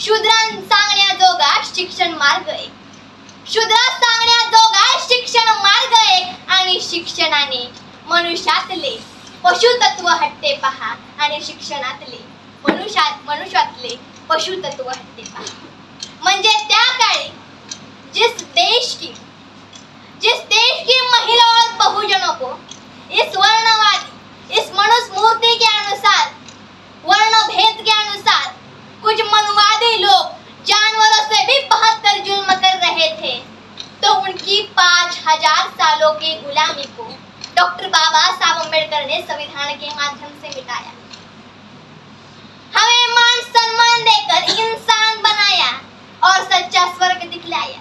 शूद्रां सांगण्याजोगा शिक्षण मार्ग एक, शूद्रा सांगण्याजोगा शिक्षण मार्ग एक, आणि शिक्षणाने मनुष्यातले पशुतत्व हटते पहा, आणि शिक्षणातले मनुष्यातले पशुतत्व हटते पहा. म्हणजे त्या काळी जिस देश की महिला और बहुजनों को इस वर्णवादी, इस मनुस्मृति के अनुसार, वर्ण भेद के अनुसार कुछ मनवादी लोग जानवरों से भी 72 जुल्म कर रहे थे, तो उनकी 5000 सालों की गुलामी को डॉक्टर बाबा साहब अम्बेडकर ने संविधान के माध्यम से मिटाया. हमें मान सम्मान देकर इंसान बनाया और सच्चा स्वर्ग दिखलाया.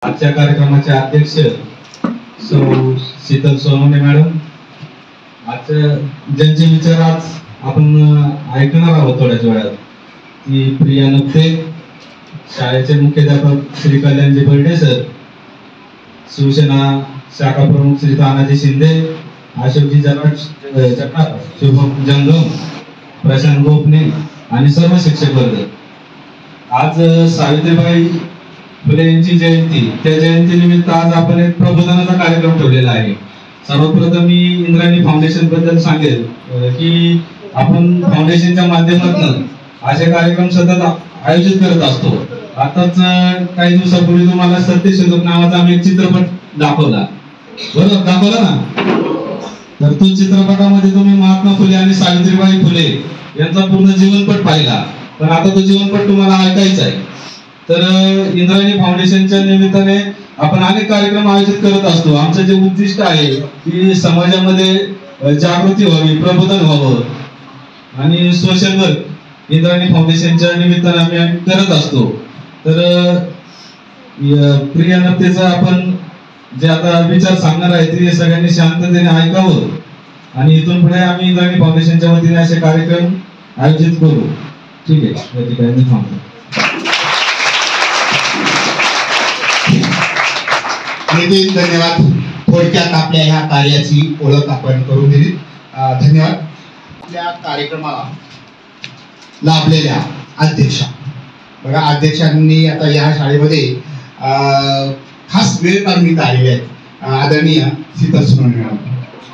आजच्या कार्यक्रमाचे अध्यक्ष सौ शीतल सोनवणे मॅडम, आज ज्यांचे विचार आज आपण ऐकणार आहोत थोड्याच वेळात, ती प्रिया नक्ते, शाळेचे मुख्याध्यापक श्री कल्याणजी बर्डे सर, शिवसेना शाखा प्रमुख श्री तानाजी शिंदे, अशोकजी जगताप, शुभम जंगम, प्रशांत गोपने आणि सर्व शिक्षक वर्ग. आज सावित्रीबाई फुले यांची जयंती, त्या जयंती निमित्त आज आपण एक प्रबोधनाचा कार्यक्रम ठेवलेला आहे. सर्वप्रथम मी इंद्रायणी फाउंडेशन बद्दल सांगेल की आपण फाउंडेशनच्या माध्यमातून असे कार्यक्रम सतत आयोजित करत असतो. आताच काही दिवसापूर्वी तुम्हाला सत्यशोधक नावाचा आम्ही एक चित्रपट दाखवला, बरोबर दाखवला ना? तर तो चित्रपटामध्ये तुम्ही महात्मा फुले आणि सावित्रीबाई फुले यांचा पूर्ण जीवनपट पाहिला, पण आता तो जीवनपट तुम्हाला ऐकायचा आहे. तर इंद्रायणी फाउंडेशनच्या निमित्ताने आपण अनेक कार्यक्रम आयोजित करत असतो. आमचं जे उद्दिष्ट आहे की समाजामध्ये जागृती व्हावी, प्रबोधन व्हावं, आणि सोशल वर्क इंद्रायणी फाउंडेशनच्या निमित्ताने आम्ही करत असतो. तर प्रिया नक्तेचा आपण जे आता विचार सांगणार आहे ते सगळ्यांनी शांततेने ऐकावं, आणि इथून पुढे आम्ही इंद्रायणी फाउंडेशनच्या वतीने असे कार्यक्रम आयोजित करू. ठीक आहे, या ठिकाणी मी थांबतो. धन्यवाद. थोडक्यात आपल्या ह्या कार्याची ओळख आपण करून दिली. धन्यवाद. आपल्या कार्यक्रमाला लाभलेल्या अध्यक्षा, बघा अध्यक्षांनी आता या शाळेमध्ये खास वेळ काढून इथं आलेले आहेत. आदरणीय शीतल सोनवणे मॅडम,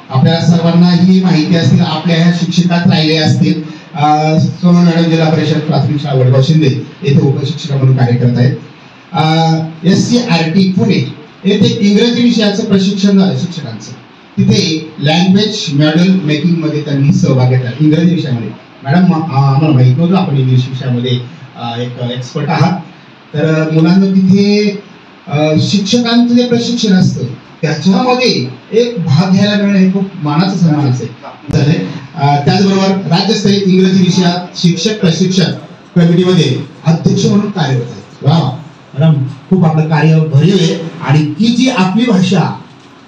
आपल्या सर्वांना ही माहिती असतील, आपल्या ह्या शिक्षकात राहिले असतील. सोनवणे मॅडम जिल्हा परिषद प्राथमिक शाळा वडगाव शिंदे येथे उपशिक्षिका म्हणून कार्य करत आहेत. SCRT पुणे येथे इंग्रजी विषयाचं प्रशिक्षण झालं शिक्षकांचं. तिथे लँग्वेज मॉडेल मेकिंग मध्ये त्यांनी सहभाग घेतला इंग्रजी विषयामध्ये. मॅडम आम्हाला माहित नव्हतं आपण इंग्लिश विषयामध्ये एक एक्सपर्ट आहात. तर मुलांना तिथे शिक्षकांचं जे प्रशिक्षण असतं त्याच्यामध्ये एक भाग घ्यायला मिळणं हे खूप मानाचं सन्मान असेल. त्याचबरोबर राज्यस्तरीय इंग्रजी विषयात शिक्षक प्रशिक्षण कमिटीमध्ये अध्यक्ष म्हणून कार्यरत आहेत. वा मॅडम, खूप आपलं कार्य भरीव आहे. आणि ही जी आपली भाषा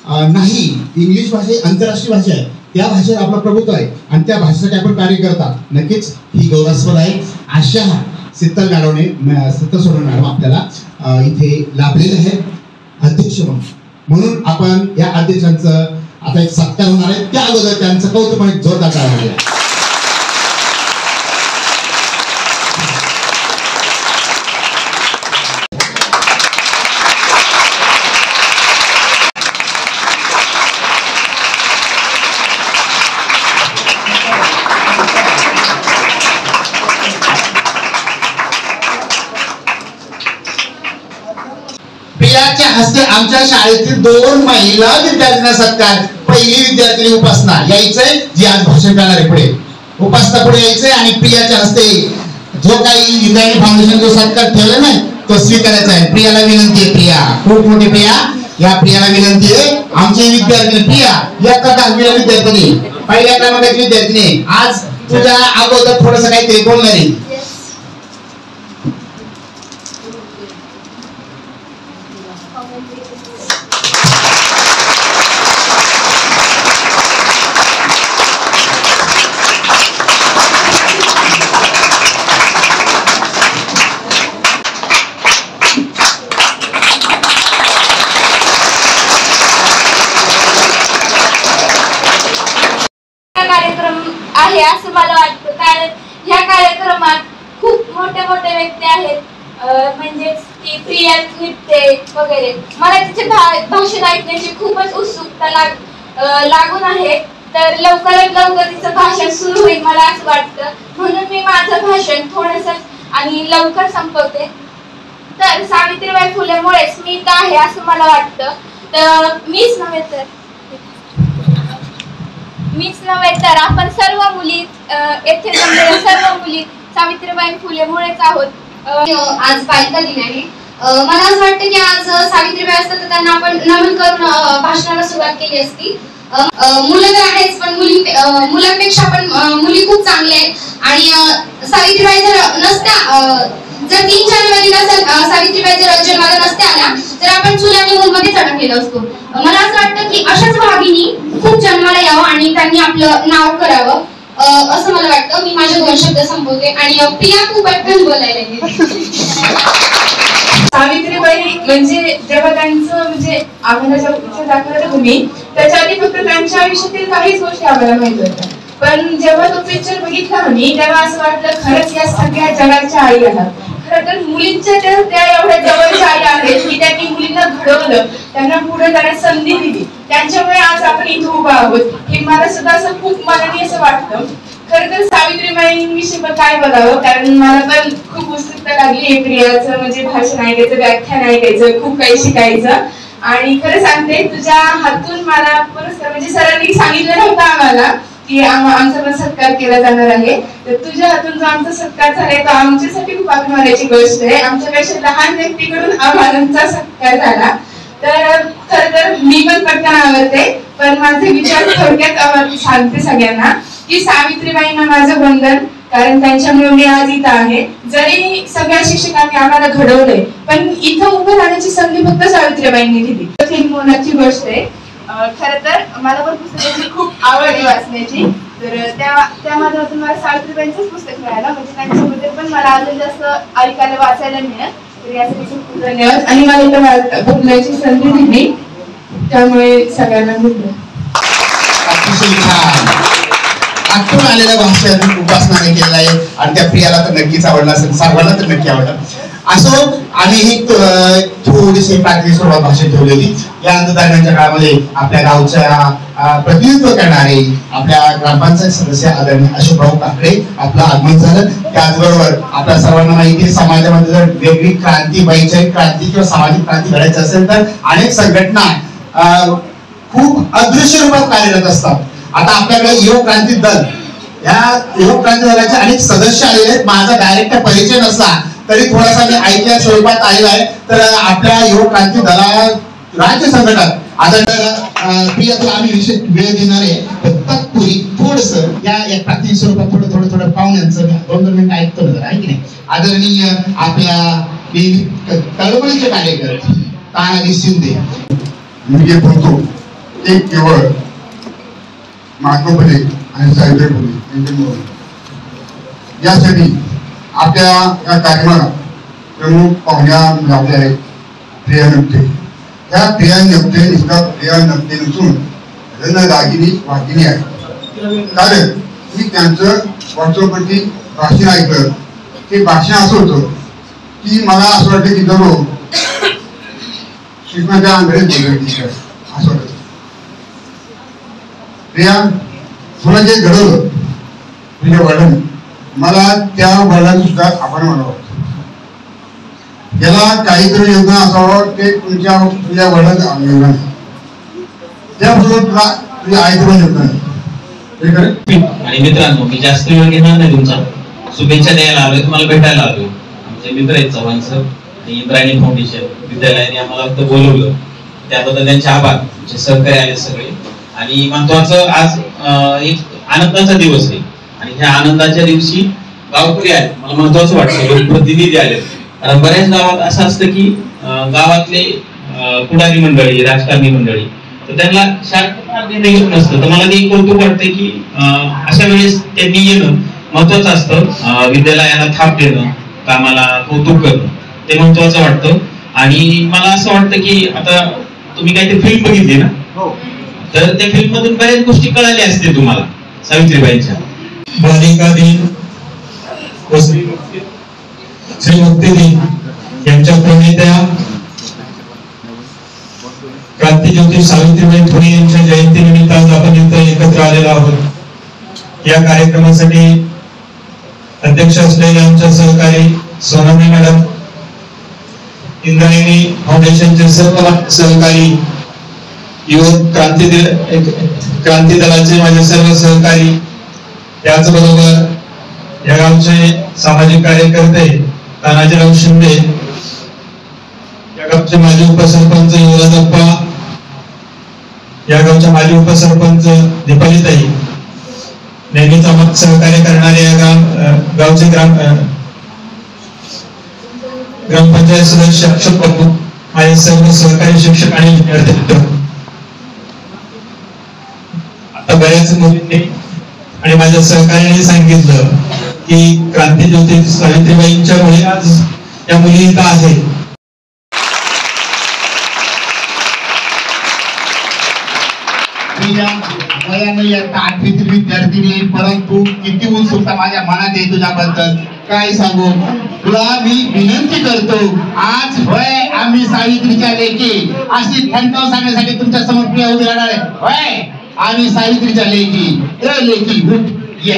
नाही, इंग्लिश भाषा आंतरराष्ट्रीय भाषा आहे, त्या भाषेत आपलं प्रभुत्व आहे आणि त्या भाषेसाठी आपण कार्य करतात. नक्कीच ही गौरवास्पद आहे. अशा शीतल सोनवणे मॅडम आपल्याला इथे लाभलेले आहेत अध्यक्ष म्हणून. आपण या अध्यक्षांचं आता एक सत्कार होणार आहे, त्या अगोदर त्यांचं कौतुक आणि जोरदार टाळ्या वाजवा. प्रियाच्या हस्ते आमच्या शाळेतील 2 महिला विद्यार्थ्यांना सत्कार. पहिली विद्यार्थी उपासना यायचंय, जी आज भाषण करणार आहे. पुढे उपासना पुढे यायचंय आणि प्रियाच्या हस्ते जो काही इंद्रायणी फाउंडेशन जो सत्कार ठेवला ना तो स्वीकारायचा आहे. प्रियाला विनंती आहे. प्रिया खूप मोठी प्रिया, या प्रियाला विनंती आहे. आमची विद्यार्थी प्रिया या 10वीला विद्यार्थिनी, पहिल्या क्रमांकाची विद्यार्थिनी, आज तुझ्या अगोदर थोडंसं काहीतरी बोलणार आहे. व्यक्ती आहेत, म्हणजेच की प्रिया निपटे वगैरे. मला तिचे भाषण ऐकण्याची खूपच उत्सुकता लागून आहे. तर लवकरात लवकर तिचं भाषण सुरू होईल मला असं वाटतं, म्हणून मी माझं भाषण थोडंसं आणि लवकर संपवते. तर सावित्रीबाई फुलेमुळेच मी इथं आहे असं मला वाटतं. तर मीच नव्हे तर आपण सर्व मुली, येथे जमलेल्या सर्व मुली सावित्रीबाई फुलेमुळेच आहोत. आज बालिका दिन आहे. मला असं वाटतं की आज सावित्रीबाई असतात तर त्यांना आपण नमन करून भाषणाला सुरुवात केली असती. मुलं तर आहेच, पण मुलांपेक्षा पण मुली खूप चांगल्या आहेत. आणि सावित्रीबाई जर 3 जानेवारीला सावित्रीबाई जर जन्माला नसत्या आल्या तर आपण चूल आणि मूलमध्येच अडकलेलो असतो. मला असं वाटतं की अशाच भागिनी खूप जन्माला यावं आणि त्यांनी आपलं नाव करावं असं मला वाटतं. मी माझे 2 शब्द संपवते आणि प्रिया खूप पटकन बोलायला येते. सावित्रीबाई म्हणजे जेव्हा त्यांचं म्हणजे आम्हाला जेव्हा दाखवलं तुम्ही, त्याच्या आधी फक्त त्यांच्या आयुष्यातील काहीच गोष्टी आम्हाला माहित होत्या. पण जेव्हा तो पिक्चर बघितला आम्ही तेव्हा असं वाटलं खरंच या सगळ्या जगाच्या आई आहात. खरं तर मुलींच्या त्या एवढ्या जवळच्या आई आहेत की त्यांनी मुलींना घडवलं, त्यांना पुढे जाण्याची संधी दिली. त्यांच्यामुळे आज आपण इथे उभा आहोत हे मला सुद्धा असं खूप मनाने असं वाटतं. खरं तर सावित्रीबाईंविषयी काय बोलावं, कारण मला पण खूप उत्सुकता लागली प्रियाचं म्हणजे भाषण ऐकायचं, व्याख्यान ऐकायचं, खूप काही शिकायचं. आणि खरं सांगते तुझ्या हातून मला पुरस्कार म्हणजे सरांनी सांगितलं नव्हतं आम्हाला की आमचा पण सत्कार केला जाणार आहे. तर तुझ्या हातून जो आमचा सत्कार झालाय तो आमच्यासाठी खूप अभिमानाची गोष्ट आहे. आमच्यापेक्षा लहान व्यक्तीकडून आम्हाला सत्कार झाला. तर खरं तर मी पण पटकन आवडते, पण माझे विचार थोडक्यात सांगते सगळ्यांना की सावित्रीबाईंना माझं वंदन, कारण त्यांच्यामुळे मी आज इथं आहे. जरी सगळ्या शिक्षकांनी आम्हाला घडवलंय पण इथं उभं राहण्याची संधी फक्त सावित्रीबाईंनी दिली. मोलाची गोष्ट आहे. खरं तर मला पण पुस्तकाची खूप आवड आहे वाचण्याची. तर त्या माध्यमातून मला सावित्रीबाईंचंच पुस्तक मिळालं, म्हणजे त्यांच्याबद्दल पण मला अजून जास्त ऐकायला वाचायला मिळेल. तर यासाठी खूप धन्यवाद. आणि मला इथं बोलण्याची संधी दिली त्यामुळे सगळ्यांना धन्यवाद. आठवण आलेल्या भाषेतून उपासनाने केलेला आहे आणि त्या प्रियाला तर नक्कीच आवडला असेल, सर्वांना तर नक्की आवडलं. असो आम्ही ही थोडीशी प्राथमिक स्वरूपात भाषण ठेवलेली. या अंतर्गताच्या काळामध्ये आपल्या गावच्या प्रतिनिधित्व करणारे आपल्या ग्रामपंचायत सदस्य आदरणीय अशोकराव काकडे आपलं आगमन झालं. त्याचबरोबर आपल्या सर्वांना माहिती आहे समाजामध्ये जर वेगळी क्रांती, वैचारिक क्रांती किंवा सामाजिक क्रांती घडायची असेल तर अनेक संघटना खूप अदृश्य रूपात कार्यरत असतात. आता आपल्याकडे युवक क्रांती दल, या युवक क्रांती दलाचे अनेक सदस्य आलेले आहेत. माझा डायरेक्ट परिचय नसला तरी थोडासा मी ऐकल्या स्वरूपात आलेला आहे. तर आपल्या युवक क्रांती दला राज्य संघटक आदरणीय प्रियाला आम्ही विशेष वेळ देणार आहे. तत्पूर्वी थोडस या प्राथमिक स्वरूपात थोडं पाहुण्यांचं 2 मिनिटं ऐकतो ना, आहे की नाही. आदरणीय आपल्या तळमळीचे कार्यकर्ते तानाजी शिंदे मी बोलतो एक केवळ महात्मा फुले आणि सावित्रीबाई फुले यांच्यामुळे. यासाठी आपल्या या कार्यक्रमाला प्रमुख पाहुण्या लाभल्या आहेत प्रिया नमते. या प्रिया नमते सुद्धा प्रिया नमते नसून रणरागिनी वागिनी आहे. कारण मी त्यांचं वर्षोपती भाषण ऐकलं. ते भाषण असं होतं की मला असं वाटतं की जरूर शिकण्याच्या अंगाने बोलायची असं वाटतं. प्रिया तुला जे घडवलं तुझ्या वडिलांनी, मला त्या वडिलांनी सुद्धा आपण म्हणावं. याला काहीतरी योगदान असावं ते तुझ्या वडिलांचं योगदान आहे. त्याबरोबर तुला तुझ्या आईचं पण योगदान आहे. आणि मित्रांनो, मी जास्त वेळ घेणार नाही तुमचा. शुभेच्छा द्यायला आलोय, तुम्हाला भेटायला आलोय. आमचे मित्र आहेत चव्हाण सर आणि इंद्रायणी फाउंडेशन विद्यालयाने आम्हाला फक्त बोलवलं, त्याबद्दल त्यांचे आभार. आमचे सहकारी आले सगळे. आणि महत्वाचं आज एक आनंदाचा दिवस आहे आणि ह्या आनंदाच्या दिवशी गावकरी आहेत. मला महत्वाचं वाटतं लोकप्रतिनिधी आले. कारण बऱ्याच गावात असं असतं की गावातले पुढारी मंडळी, राजकारणी मंडळी, तर त्यांना शाळेत येत नसतं. तर मला ते कौतुक वाटतं की अशा वेळेस त्यांनी येणं महत्वाचं असतं. विद्यालयाला थाप देणं, कामाला कौतुक करणं ते महत्वाचं वाटतं. आणि मला असं वाटतं की आता तुम्ही काहीतरी फिल्म बघितली ना, तर त्या फिल्म मधून बऱ्याच गोष्टी कळाल्या असतील तुम्हाला सावित्रीबाईंच्या. बालिका दिन श्री मुक्तिदीन यांच्या प्रणेत्या क्रांतीज्योती सावित्रीबाई फुले यांच्या जयंतीनिमित्त आज आपण इथे एकत्र आलेलो आहोत। या कार्यक्रमासाठी अध्यक्ष असलेले आमच्या सहकारी सोनाली मॅडम, इंद्रायणी फाउंडेशनचे सर्व सहकारी, युवक क्रांती दलाचे माझे सर्व सहकारी, त्याचबरोबर या गावचे सामाजिक कार्यकर्ते तानाजीराव शिंदे, या गावचे माजी उपसरपंच युवराज अप्पा, या गावच्या माजी उपसरपंच दीपालीताई, नेहमीच आम्हाला सहकार्य करणारे या गावचे ग्रामपंचायत सदस्य अक्षत बाबू, माझे सर्व सहकारी शिक्षक आणि विद्यार्थी मित्र, आता बऱ्याच मुलींनी आणि माझ्या सहकार्याने सांगितलं की क्रांतीज्योती सावित्रीबाईंच्या मुळे आज या मुली इथं आहेत। आठवीतील विद्यार्थिनी, परंतु किती उत्सुकता माझ्या मनात आहे तुझ्याबद्दल, काय सांगू तुला। मी विनंती करतो, आज होय आम्ही सावित्रीच्या लेकी अशी थंडाव सांगण्यासाठी तुमच्या समोर प्रिया उभी राहणार आहे। होय आम्ही सावित्रीच्या लेकी, ए लेकी उठ ये।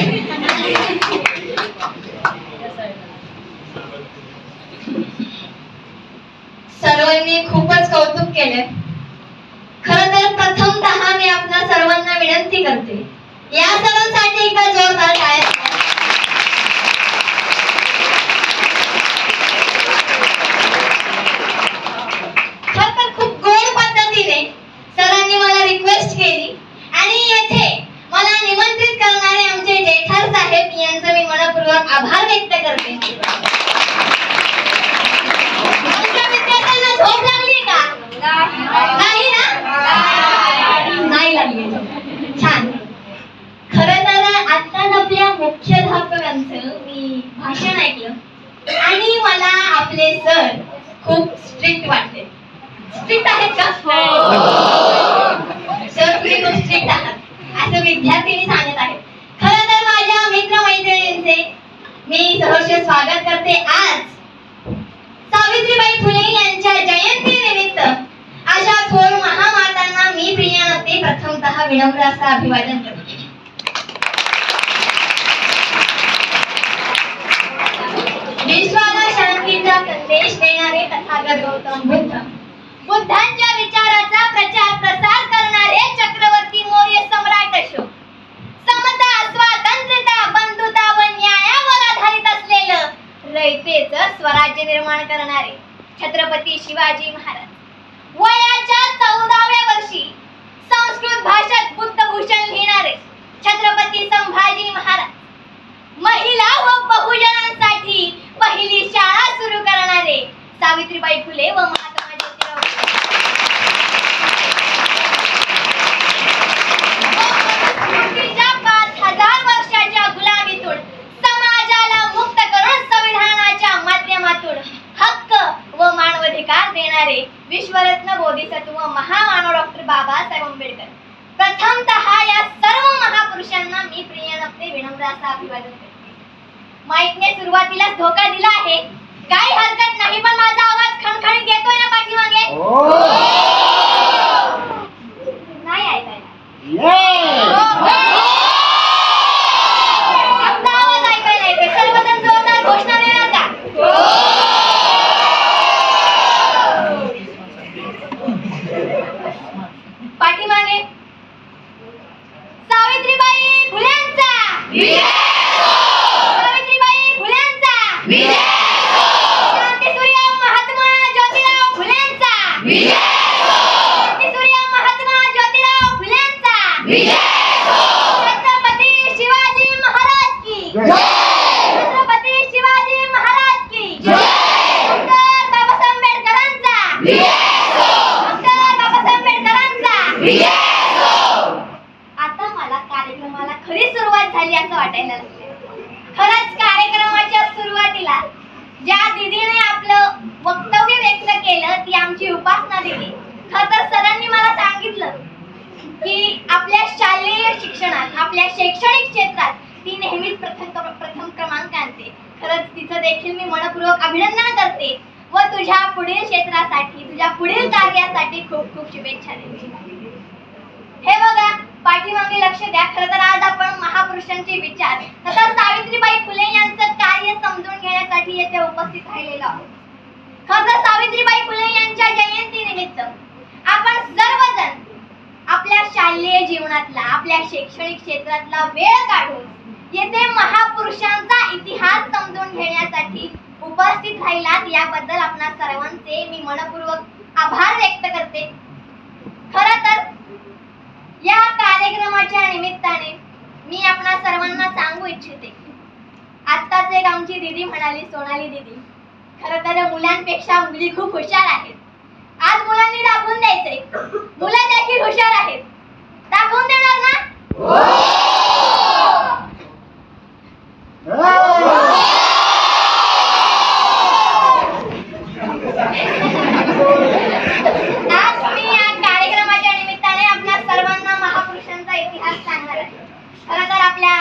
सर्वांनी खूपच कौतुक केले। खरं तर प्रथमतः मी आपल्या सर्वांना विनंती करते, या सर्वांसाठी एका जोरदार टाळ्या। खरं तर खूप गोड पद्धतीने सरांनी मला रिक्वेस्ट केली आणि येथे मला निमंत्रित करणारे आमचे जेठार साहेब यांचं मी मनपूर्वक आभार व्यक्त करते। आमच्या विद्यार्थ्यांना झोप लागली का? नाही ना? नाही लागली। छान। खरं तर आत्ताच आपल्या मुख्याध्यापकांचं मी भाषण ऐकलं आणि मला आपले सर खूप स्ट्रिक्ट वाटले। स्ट्रिक्ट आहेत का? सर तुम्ही खूप स्ट्रिक्ट आहात असं विद्यार्थ्यांनी सांगत आहेत। खरं तर माझ्या मित्रमैत्रिणींचे मी सहर्ष स्वागत करते। आज सावित्रीबाई फुले यांच्या जयंतीनिमित्त अशा थोर महामातांना मी प्रिया नक्ते प्रथमतः विनम्र असं अभिवादन करते। विश्वाला शांतीचा संदेश देणारे तथागत गौतम बुद्ध, बुद्धांच्या विचाराचा प्रचार प्रसार करणारे चक्रवर्ती मौर्य सम्राट अशोक, समता, स्वातंत्र्यता, बंधुता व न्यायावर आधारित असलेलं रयतेचं स्वराज्य निर्माण करणारे छत्रपती शिवाजी महाराज, वयाच्या 14व्या वर्षी संस्कृत भाषेत बुद्धभूषण लिहिणारे छत्रपती संभाजी महाराज, महिला व बहुजनांसाठी पहिली शाळा सुरू करणारे सावित्रीबाई फुले व महात्मा ज्योतिराव फुले, 5000 वर्षाच्या गुलामीतून समाजाला मुक्त करून संविधानाच्या माध्यमातून हक्क व मानवाधिकार देणारे विश्वरत्न बोधिसत्व महामानव डॉक्टर बाबासाहेब आंबेडकर, प्रथमतः या सर्व महापुरुषांना मी प्रिया नक्ते विनम्र असं अभिवादन करते। माईकने सुरुवातीलाच धोका दिला आहे, काही हरकत नाही, पण माझा आवाज खणखणीत येतोय ना पाठीमागे? नाही ऐकायला? आपला आवाज ऐकायला येतोय। सर्वजण जोरदार घोषणा देणार का? पाठीमागे सावित्रीबाई फुल्यांचा सावित्रीबाई फुल्यांचा क्रांतीसूर्य महात्मा ज्योतिराव फुल्यांचा क्रांतीसूर्य महात्मा ज्योतिराव फुल्यांचा खरंच तिचं देखील मी मनपूर्वक अभिनंदन करते व तुझ्या पुढील क्षेत्रासाठी, तुझ्या पुढील कार्यासाठी खूप खूप शुभेच्छा देते. हे बघा, पाठीमागे लक्ष द्या. खरं तर आज आपण महापुरुषांचे विचार तथा सावित्रीबाई फुले यांचं कार्य समजून घेण्यासाठी येथे उपस्थित राहिलेलो आहोत. खरं तर सावित्रीबाई फुले यांच्या जयंतीनिमित्त आपण सर्वजण आपल्या शालेय जीवनातला, आपल्या शैक्षणिक क्षेत्रातला वेळ काढून येथे महापुरुषांचा इतिहास समजून घेण्यासाठी उपस्थित राहिलात, याबद्दल आपणा सर्वांचे मी मनपूर्वक आभार व्यक्त करते. खरं तर या कार्यक्रमाच्या निमित्ताने मी आपणा सर्वांना सांगू इच्छिते, आत्ताच एक आमची दीदी म्हणाली, सोनाली दीदी, खरं तर मुलांपेक्षा मुली खूप हुशार आहेत. आज मुलांनी दाखवून द्यायचंय, मुलं देखील हुशार आहेत. दाखवून देणार ना? आज मी या कार्यक्रमाच्या निमित्ताने आपल्या सर्वांना महापुरुषांचा इतिहास सांगणार आहे. खरं तर आपल्या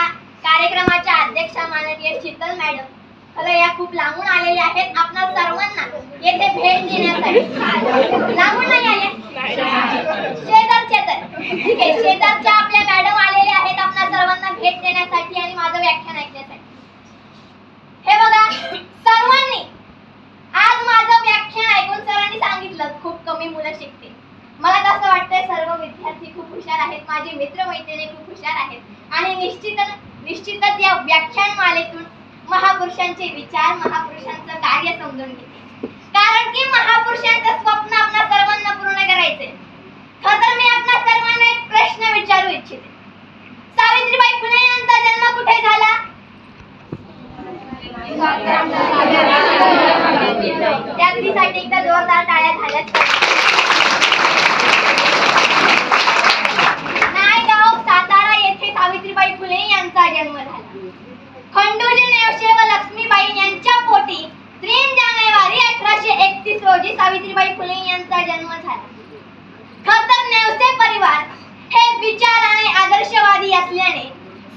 कार्यक्रमाच्या अध्यक्षा माननीय शीतल मॅडम खरं या खूप लांबून आलेल्या आहेत आपल्या सर्वांना येथे भेट देण्यासाठी. लांबून नाही आल्या, शेजारच्या तर ठीक आहे, शेजारच्या आपल्या मॅडम आलेल्या आहेत आपल्या सर्वांना भेट देण्यासाठी आणि माझं व्याख्यान ऐकण्यासाठी. हे बघा, सर्वांनी आज माझं व्याख्यान ऐकून सरांनी सांगितलं खूप कमी मुलं शिकते. मला कसं वाटतंय, सर्व विद्यार्थी खूप हुशार आहेत, माझे मित्र मैत्रिणी खूप हुशार आहेत आणि निश्चितच या व्याख्यान मालेतून महापुरुषांचे विचार, महापुरुषांचं कार्य समजून घेते. कारण की महापुरुषांचं स्वप्न आपल्या सर्वांना पूर्ण करायचे. खरं मी आपल्या सर्वांना एक प्रश्न विचारू इच्छिते. सावित्रीबाई फुले यांचा जन्म कुठे झाला? त्या दिदीसाठी एकदा जोरदार टाळ्या झाल्यात. नायगाव, सातारा येथे सावित्रीबाई फुले यांचा जन्म झाला. खंडोजी नेवसे व लक्ष्मीबाई यांच्या पोटी 3 जानेवारी 1831 रोजी सावित्रीबाई फुले यांचा जन्म झाला. खरं तर नेवसे परिवार हे विचार आणि आदर्शवादी असल्याने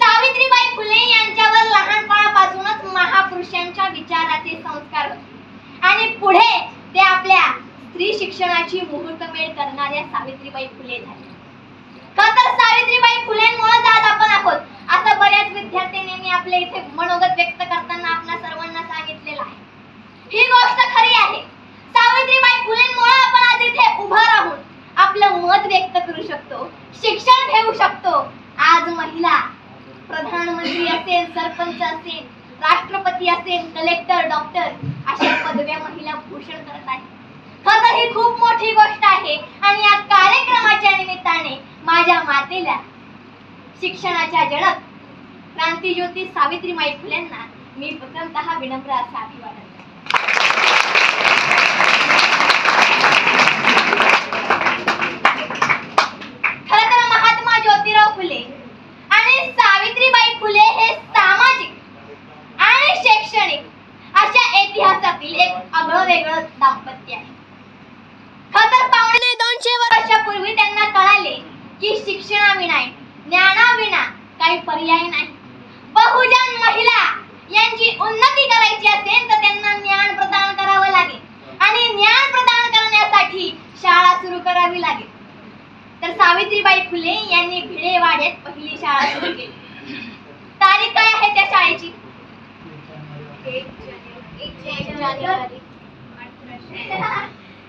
सावित्रीबाई फुले यांच्यावर लहानपणापासूनच महापुरुषांच्या विचाराचे संस्कार होते आणि पुढे ते आपल्या स्त्री शिक्षणाची मुहूर्तमेढ करणाऱ्या सावित्रीबाई फुले झाल्या. खरं तर सावित्रीबाई फुलेंमुळे आज आपण आहोत असं बऱ्याच विद्यार्थ्यांनी आपल्या इथे मनोगत व्यक्त करताना आपल्या सर्वांना सांगितलेलं आहे. ही गोष्ट खरी आहे. सावित्रीबाई फुलेंमुळे आपण आज इथे उभं राहून आपलं मत व्यक्त करू शकतो, शिक्षण घेऊ शकतो. आज महिला प्रधानमंत्री असेल, सरपंच असेल, राष्ट्रपती असेल, कलेक्टर, डॉक्टर अशा पदव्या महिला भूषण करत आहेत. खरं ही खूप मोठी गोष्ट आहे आणि या कार्यक्रमाच्या निमित्ताने माझ्या मातेला, शिक्षणाच्या जनक क्रांतीज्योती सावित्रीबाई फुलेंना मी प्रथमतः विनम्र असं अभिवादन खरं तर महात्मा ज्योतिराव फुले आणि सावित्रीबाई फुले हे सामाजिक आणि शैक्षणिक अशा इतिहासातील एक आगळं वेगळं दाम्पत्य आहे. खरं तर पावणे 200 वर्षापूर्वी त्यांना कळाले की शिक्षणाविना, ज्ञानाविना काही पर्याय नाही. बहुजन महिला यांची उन्नती करायची असेल तर त्यांना ज्ञान प्रदान करावं लागेल आणि ज्ञान प्रदान करण्यासाठी शाळा सुरू करावी लागेल. तर सावित्रीबाई फुले यांनी भिडेवाड्यात पहिली शाळा सुरू केली. तारीख काय आहे त्या शाळेची?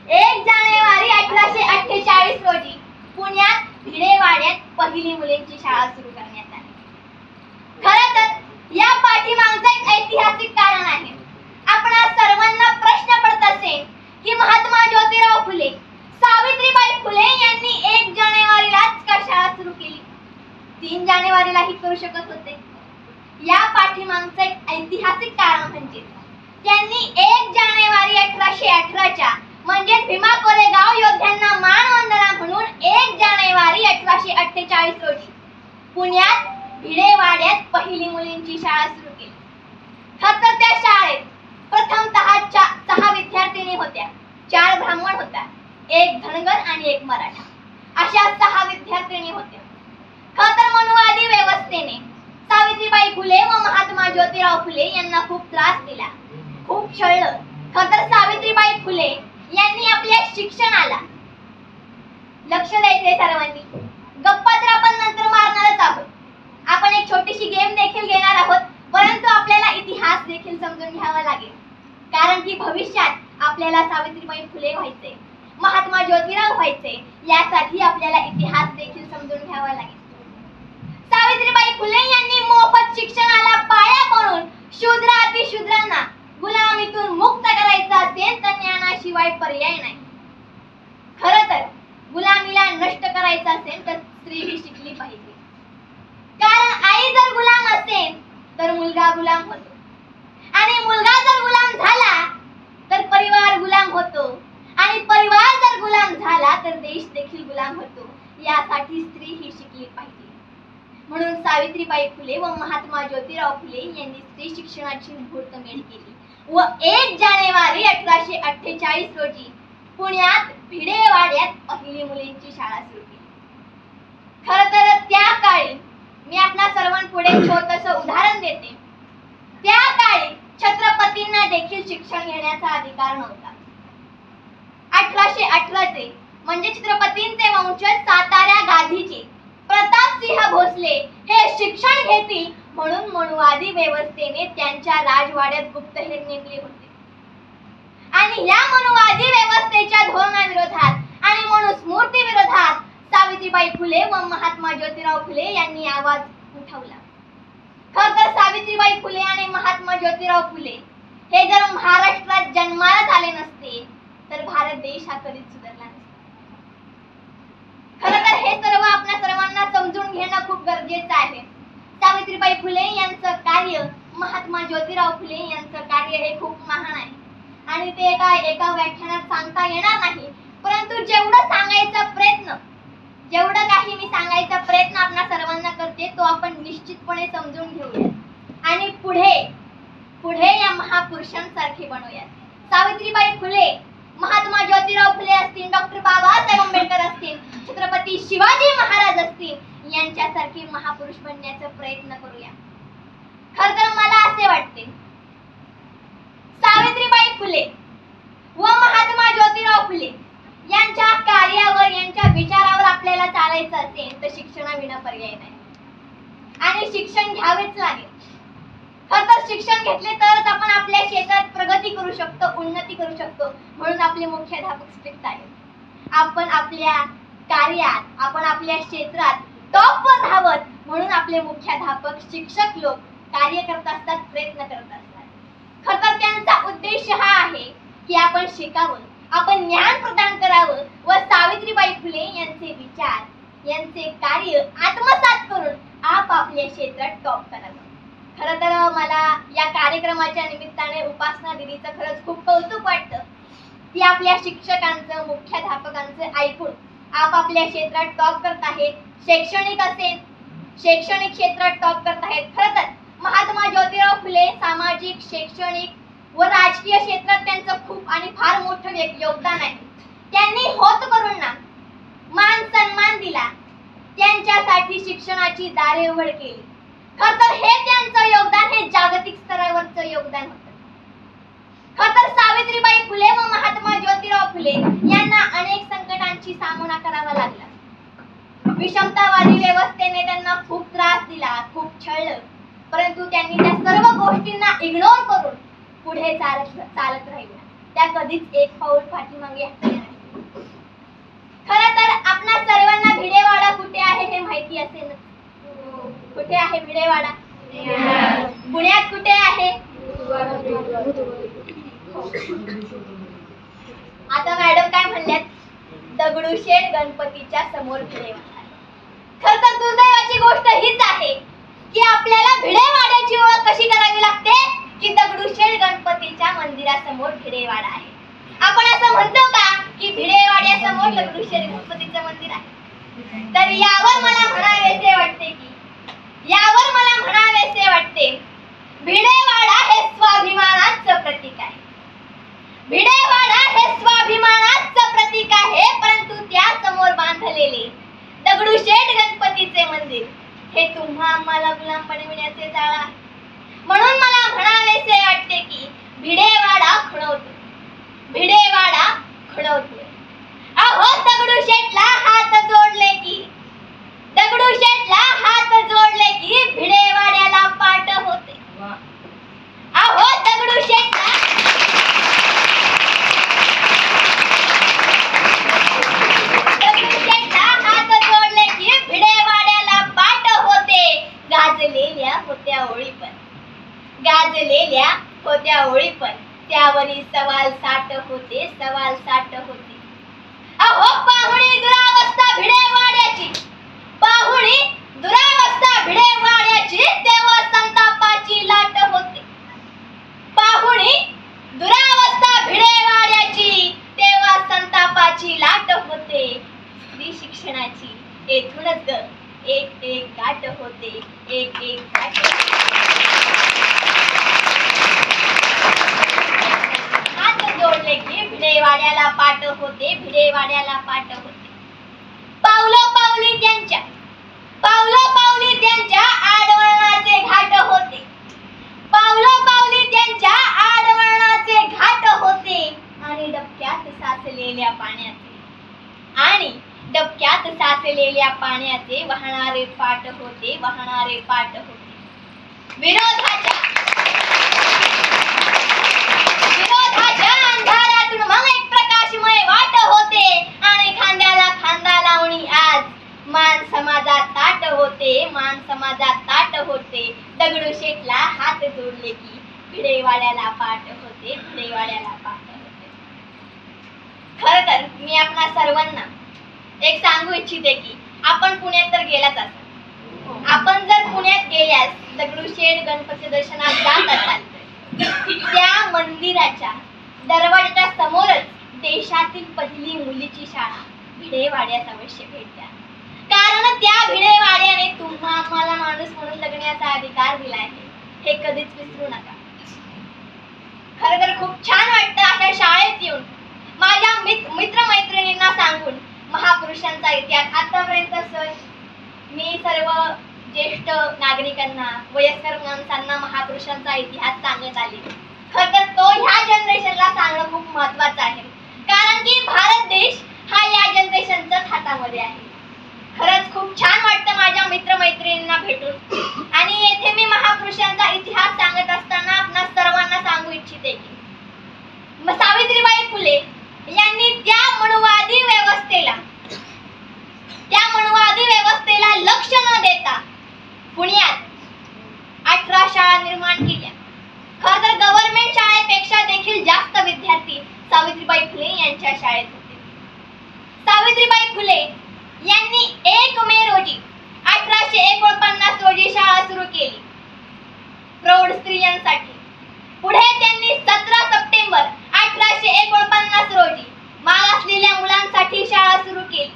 1 जानेवारी 1848 रोजी पुण्यात भिडेवाड्यात पहिली मुलींची शाळा सुरू करण्यात आली. खरं तर या पाठीमागचं एक ऐतिहासिक कारण आहे. आपणा सर्वांना प्रश्न पडत असेल की महात्मा ज्योतिराव फुले, सावित्रीबाई फुले यांनी 1 जानेवारीलाच का शाळा सुरू केली? 3 जानेवारीलाही करू शकत होते. या पाठीमागचं एक ऐतिहासिक कारण म्हणजे त्यांनी 1 जानेवारी 1818च्या म्हणजे भीमा कोरेगाव योद्ध्यांना मानवंदना म्हणून 1 जानेवारी 1848 रोजी पुण्यात भिडेवाड्यात पहिली मुलींची शाळा सुरू केली. खरं तर त्या शाळेत प्रथमतः 6 विद्यार्थिनी होत्या. 4 ब्राह्मण होत्या, 1 धनगर आणि 1 मराठा अशा 6 विद्यार्थिनी होत्या. खरं तर मनुवादी व्यवस्थेने सावित्रीबाई फुले व महात्मा ज्योतिराव फुले यांना खूप त्रास दिला, खूप छळलं. खरं तर सावित्रीबाई फुले यांनी आपल्या शिक्षणाला लक्ष द्यायचंय सर्वांनी. गप्पा तर आपण नंतर मारणारच आहोत. आपण एक छोटीशी गेम देखील घेणार आहोत, परंतु आपल्याला इतिहास देखील समजून घ्यावा लागेल. कारण की भविष्यात आपल्याला सावित्रीबाई फुले व्हायचे, महात्मा ज्योतिराव व्हायचे. यासाठी आपल्याला इतिहास देखील समजून घ्यावा लागेल. सावित्रीबाई फुले यांनी मोफत शिक्षणाला पाया म्हणून शूद्र अतिशूद्रांना गुलामीतून मुक्त करायचं असेल तर ज्ञानाशिवाय पर्याय नाही. खरं तर गुलामीला नष्ट करायचं असेल तर स्त्री ही शिकली पाहिजे. कारण आई जर गुलाम असेल तर मुलगा गुलाम होतो, आणि मुलगा जर गुलाम झाला तर परिवार गुलाम होतो, आणि परिवार जर गुलाम झाला तर देश देखील गुलाम होतो. यासाठी स्त्री ही शिकली पाहिजे. म्हणून सावित्रीबाई फुले व महात्मा ज्योतिराव फुले यांनी स्त्री शिक्षणाची मुहूर्तमेढ केली व 1 जानेवारी 1848 रोजी पुण्यात भिडेवाड्यात पहिली मुलींची शाळा सुरू केली. खरं तर त्या काळी मी आपल्या सर्वांपुढे छोटंसं उदाहरण देते. त्या काळी छत्रपतींना देखील शिक्षण घेण्याचा अधिकार नव्हता. 1818 म्हणजे छत्रपतींचे वंशज सातारा गाधीचे प्रतापसिंह भोसले हे शिक्षण घेतील म्हणून मनुवादी व्यवस्थेने त्यांच्या राजवाड्यात गुप्तहेर नेमले होते. आणि या मनुवादी व्यवस्थेच्या धोरणाविरोधात आणि मनुस्मृती विरोधात सावित्रीबाई फुले व महात्मा ज्योतिराव फुले यांनी आवाज उठवला. खरं तर सावित्रीबाई फुले आणि महात्मा ज्योतिराव फुले हे जर महाराष्ट्रात जन्माला आले नसते तर भारत देश हा कधीच सुधारला नसता. खरं तर हे सर्व आपल्या सर्वांना समजून घेणं खूप गरजेचं आहे. सावित्रीबाई फुले यांचं कार्य, महात्मा ज्योतिराव फुले यांचं कार्य हे खूप महान आहे आणि ते एका व्याख्यानात सांगता येणार नाही. परंतु जेवढं काही मी सांगायचा प्रयत्न आपल्या सर्वांना करते तो आपण निश्चितपणे समजून घेऊया आणि पुढे या महापुरुषांसारखे बनवूया. सावित्रीबाई फुले, महात्मा ज्योतिराव फुले असतील, डॉक्टर बाबासाहेब आंबेडकर असतील, छत्रपती शिवाजी महाराज असतील यांच्यासारखे महापुरुष बनण्याचा प्रयत्न करूया. खरं तर मला असे वाटते सावित्रीबाई फुले व महात्मा ज्योतिराव फुले यांच्या कार्यावर, यांच्या विचारावर आपल्याला चालायचं असेल तर शिक्षणाविना पर्याय नाही आणि शिक्षण घ्यावेच लागेल. खरं तर शिक्षण घेतले तरच आपण आपल्या क्षेत्रात प्रगती करू शकतो, उन्नती करू शकतो. म्हणून आपले मुख्याध्यापक स्ट्रिक्ट आहेत. आपण आपल्या कार्यात, आपण आपल्या क्षेत्रात टॉपवर राहावं म्हणून आपले मुख्याध्यापक, शिक्षक लोक कार्य करत असतात, प्रयत्न करत असतात. खरं तर त्यांचा उद्देश हा आहे की आपण शिकावं, आपण ज्ञान प्रदान करावं व सावित्रीबाई फुले यांचे विचार, यांचे कार्य आत्मसात करून आपापल्या क्षेत्रात टॉप करावं. खरं तर मला या कार्यक्रमाच्या निमित्ताने उपासना दिदीचं खरंच खूप कौतुक वाटतं. ती आपल्या शिक्षकांचं, मुख्याध्यापकांचं ऐकून आपापल्या क्षेत्रात टॉप करत आहेत. शैक्षणिक क्षेत्रात टॉप करत आहेत. खरं तर महात्मा ज्योतिराव फुले सामाजिक, शैक्षणिक व राजकीय क्षेत्रात त्यांचं खूप आणि फार मोठं योगदान आहे. त्यांनी होत करूंना मान सन्मान दिला, त्यांच्यासाठी शिक्षणाची दारे उघड केली. खरं तर हे त्यांचं योगदान हे जागतिक स्तरावरचं योगदान होतं. खरं तर सावित्रीबाई फुले व महात्मा ज्योतिराव फुले यांना अनेक संकटांची सामना करावा लागला. विषमतावादी व्यवस्थेने त्यांना खूप त्रास दिला, खूप छळलं, परंतु त्यांनी त्या सर्व गोष्टींना इग्नोर करून पुढे चालत राहिल्या. त्या कधीच एक पाऊल पाठीमागे हटल्या नाही. खरं तर आपल्या सर्वांना भिडेवाडा कुठे आहे हे माहिती असेल. कुठे आहे भिडेवाडा? पुण्यात कुठे आहे? आता मॅडम काय म्हणल्यात? दगडूशेठ गणपतीच्या समोर भिडेवाडा. खरं तर दुर्दैवाची गोष्ट हीच आहे की आपल्याला भिडेवाड्याची ओळख कशी करावी लागते की दगडूशेठ गणपतीच्या मंदिरासमोर भिडेवाडा आहे. आपण असं म्हणतो का की भिडेवाड्यासमोर दगडूशेठ गणपतीचं मंदिर आहे? तर यावर मला म्हणावेसे वाटते भिडेवाडा हे स्वाभिमानाचं प्रतीक आहे. भिडेवाडा हे स्वाभिमानाचं प्रतीक आहे, परंतु त्या समोर बांधलेले दगडूशेठ गणपतीचे मंदिर हे तुम्हा आम्हाला गुलाम बनविण्याचे जाळ आहे. म्हणून मला म्हणावेसे वाटते पेपर त्यावरील सवाल साठ होते, सवाल साठ होते. अहो पाहुणी दुरावस्था भिडे वाड्याची, पाहुणी दुरावस्था भिडे वाड्याची, तेव्हा संतापाची लाट होते. पाहुणी दुरावस्था भिडे वाड्याची, तेव्हा संतापाची लाट होते. स्त्री शिक्षणाची येथूनच एक एक गाठ होते, एक एक गाठ होते. हात जोडले की भिडेवाड्याला पाठ होते, भिडेवाड्याला पाठ होते. पावलोपावली त्यांच्या, पावलोपावली त्यांच्या आडवळणाचे घाट होते. पावलोपावली त्यांच्या आडवळणाचे घाट होते. आणि डबक्यात साचलेल्या पाण्याचे, आणि डबक्यात साचलेल्या पाण्याचे वाहणारे पाट होते, वाहणारे पाट होते. विरोधाच्या अंधारातून मग एक प्रकाशमय वाट होते. आणि खांद्याला खांदा लावणी आज मान समाजात ताट होते, मान समाजात ताट होते. दगडूशेठला हात जोडले की भिडेवाड्याला पाठ होते, भिडेवाड्याला पाठ होते. खरं तर मी आपणा सर्वांना एक सांगू इच्छिते की आपण पुण्यात तर गेलाच असाल. आपण जर पुण्यात गेल्यास दगडूशेठ गणपती दर्शनात जात असाल, त्या मंदिराच्या दरवाजाच्या समोरच देशातील पहिली मुलीची शाळा भिडेवाड्यात अवश्य भेट द्या. कारण त्या भिडेवाड्याने तुम्हा आम्हाला माणूस म्हणून जगण्याचा अधिकार दिला आहे, हे कधीच विसरू नका. खरं तर खूप छान वाटतं अशा शाळेत येऊन माझ्या मित्रमैत्रिणींना सांगून महापुरुषांचा इतिहास. आतापर्यंत सर मी सर्व ज्येष्ठ नागरिकांना, वयस्कर माणसांना महापुरुषांचा इतिहास सांगत आले. खरं तर तो ह्या जनरेशनला सांगणं खूप महत्त्वाचं आहे, कारण की भारत देश हा या जनरेशनच्याच हातामध्ये आहे. खरंच खूप छान वाटतं माझ्या मित्रमैत्रिणींना भेटून. आणि येथे मी महापुरुषांचा इतिहास सांगत असताना आपणा सर्वांना सांगू इच्छिते की सावित्रीबाई फुले यांनी त्या मनुवादी व्यवस्थेला लक्ष न देता पुण्यात 18 शाळा निर्माण केल्या. खरं तर गव्हर्नमेंट शाळेपेक्षा देखील जास्त विद्यार्थी सावित्रीबाई फुले यांच्या शाळेत होते. सावित्रीबाई फुले यांनी 1 मे रोजी 1849 रोजी शाळा सुरू केली प्रौढ स्त्रियांसाठी. पुढे त्यांनी 17 सप्टेंबर 1849 रोजी मागासलेल्या मुलांसाठी शाळा सुरू केली.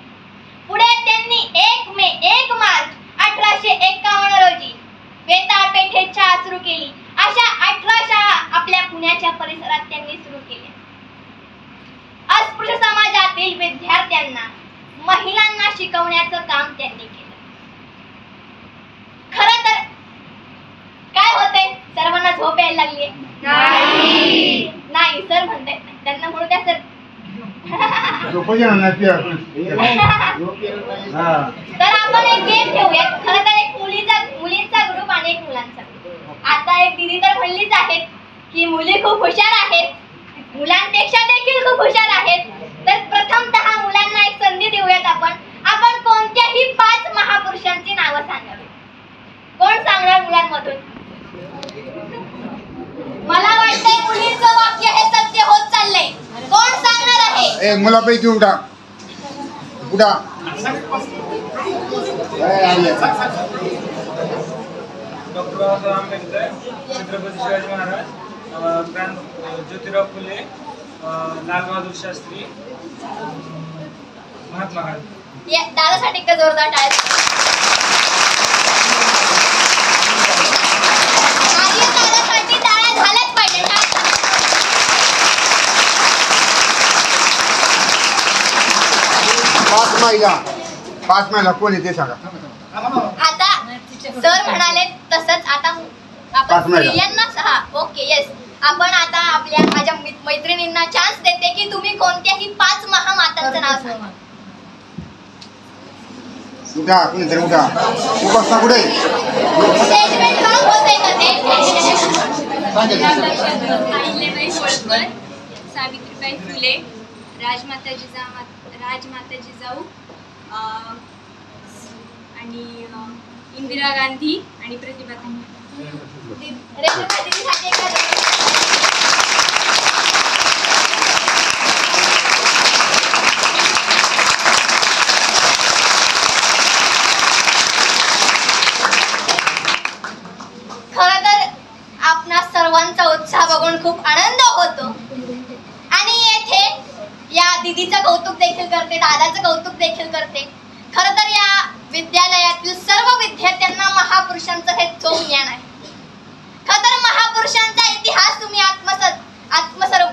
पुढे त्यांनी 1 मार्च 1851 रोजी वेताळ पेठेत शाळा सुरू केली. अशा 18 शाळा आपल्या पुण्याच्या परिसरात त्यांनी सुरू केल्या. अस्पृश्य समाजातील विद्यार्थ्यांना, महिलांना शिकवण्याचं काम त्यांनी केलं. खरं तर काय होते, सर्वांना झोप यायला लागली? नाही सर म्हणते, त्यांना म्हणू द्या सर. तर आपण एक गेम ठेवूयात. खरं तर एक मुलींचा ग्रुप आणि एक मुलांचा ग्रुप. आता एक दीदी तर म्हणलीच आहेत की मुली खूप हुशार आहेत, मुलांपेक्षा देखील खूप हुशार आहेत. तर प्रथमतः मुलांना एक संधी देऊयात. आपण कोणत्याही 5 महापुरुषांची नावं सांगावी. कोण सांगणार मुलांमधून? मला वाटतंय मुलींचं वाक्य हे सत्य होत चाललंय. कोण सांगणार आहे? मुलापैकी उठा उठा. डॉक्टर बाबासाहेब आंबेडकर, छत्रपती शिवाजी महाराज, ज्योतिराव फुले, लालबहादूर शास्त्री, महात्मा गांधी. दादासाठी का जोरदार टाळ्या. दादासाठी टाळ्या झाल्याच पाहिजे. 5 महिला कोण आहे ते सांगा. आता सर म्हणाले तसंच आता आपण स्त्रियांनाच. हा ओके येस. आपण आता आपल्या माझ्या मैत्रिणींना चान्स देते की तुम्ही कोणत्याही 5 महामातांचं नाव सांगा. उठा कोणीतरी उठा. उपासना कुठे? स्टेटमेंट लॉंग होते का ते? अहिल्याबाई होळकर, सावित्रीबाई फुले, राजमाता जिजाऊ आणि इंदिरा गांधी आणि प्रतिभा ताई. दीदीचं कौतुक देखील करते, दादाचं कौतुक देखील करते. खरं तर या विद्यालयातील सर्व विद्यार्थ्यांना महापुरुषांचं हे चोख ज्ञान आहे. खरं तर महापुरुषांचा इतिहास तुम्ही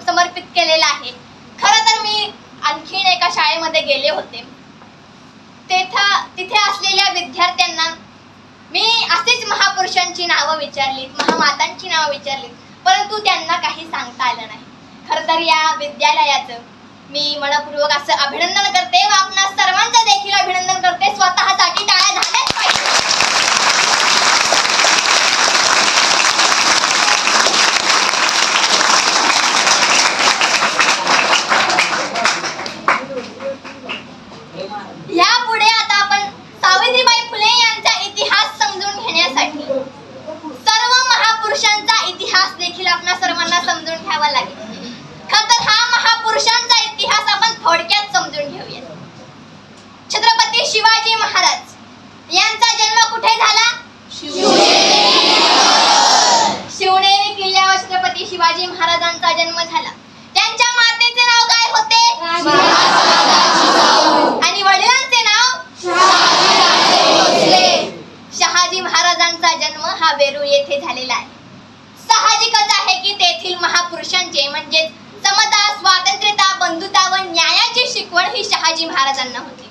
समर्पित केलेला आहे. खरं तर मी आणखीन एका शाळेमध्ये गेले होते. तिथे असलेल्या विद्यार्थ्यांना मी असेच महापुरुषांची नावं विचारली, महामातांची नावं विचारली, परंतु त्यांना काही सांगता आलं नाही. खरं तर या विद्यालयाचं मी मनपूर्वक असं अभिनंदन करते व आपणा सर्वांचं देखील अभिनंदन करते. स्वतःसाठी टाळ्या झाल्याच पाहिजे. यापुढे आता आपण सावित्रीबाई फुले यांचा इतिहास समजून घेण्यासाठी सर्व महापुरुषांचा इतिहास देखील आपणा सर्वांना समजून घ्यावा लागेल. खरं तर हा महापुरुषांचा इतिहास आपण थोडक्यात समजून घेऊया. छत्रपती शिवाजी महाराज यांचा जन्म कुठे झाला? शिवनेरी किल्ल्यावर छत्रपती शिवाजी महाराजांचा जन्म झाला. त्यांच्या मातेचे नाव काय होते? आणि वडिलांचे नाव? शहाजी महाराजांचा जन्म हा वेरूळ येथे झालेला आहे. साहजिकच आहे की तेथील महापुरुषांचे म्हणजे समता, स्वातंत्र्यता, बंधुता व न्यायाची शिकवण ही शहाजी महाराजांना होती.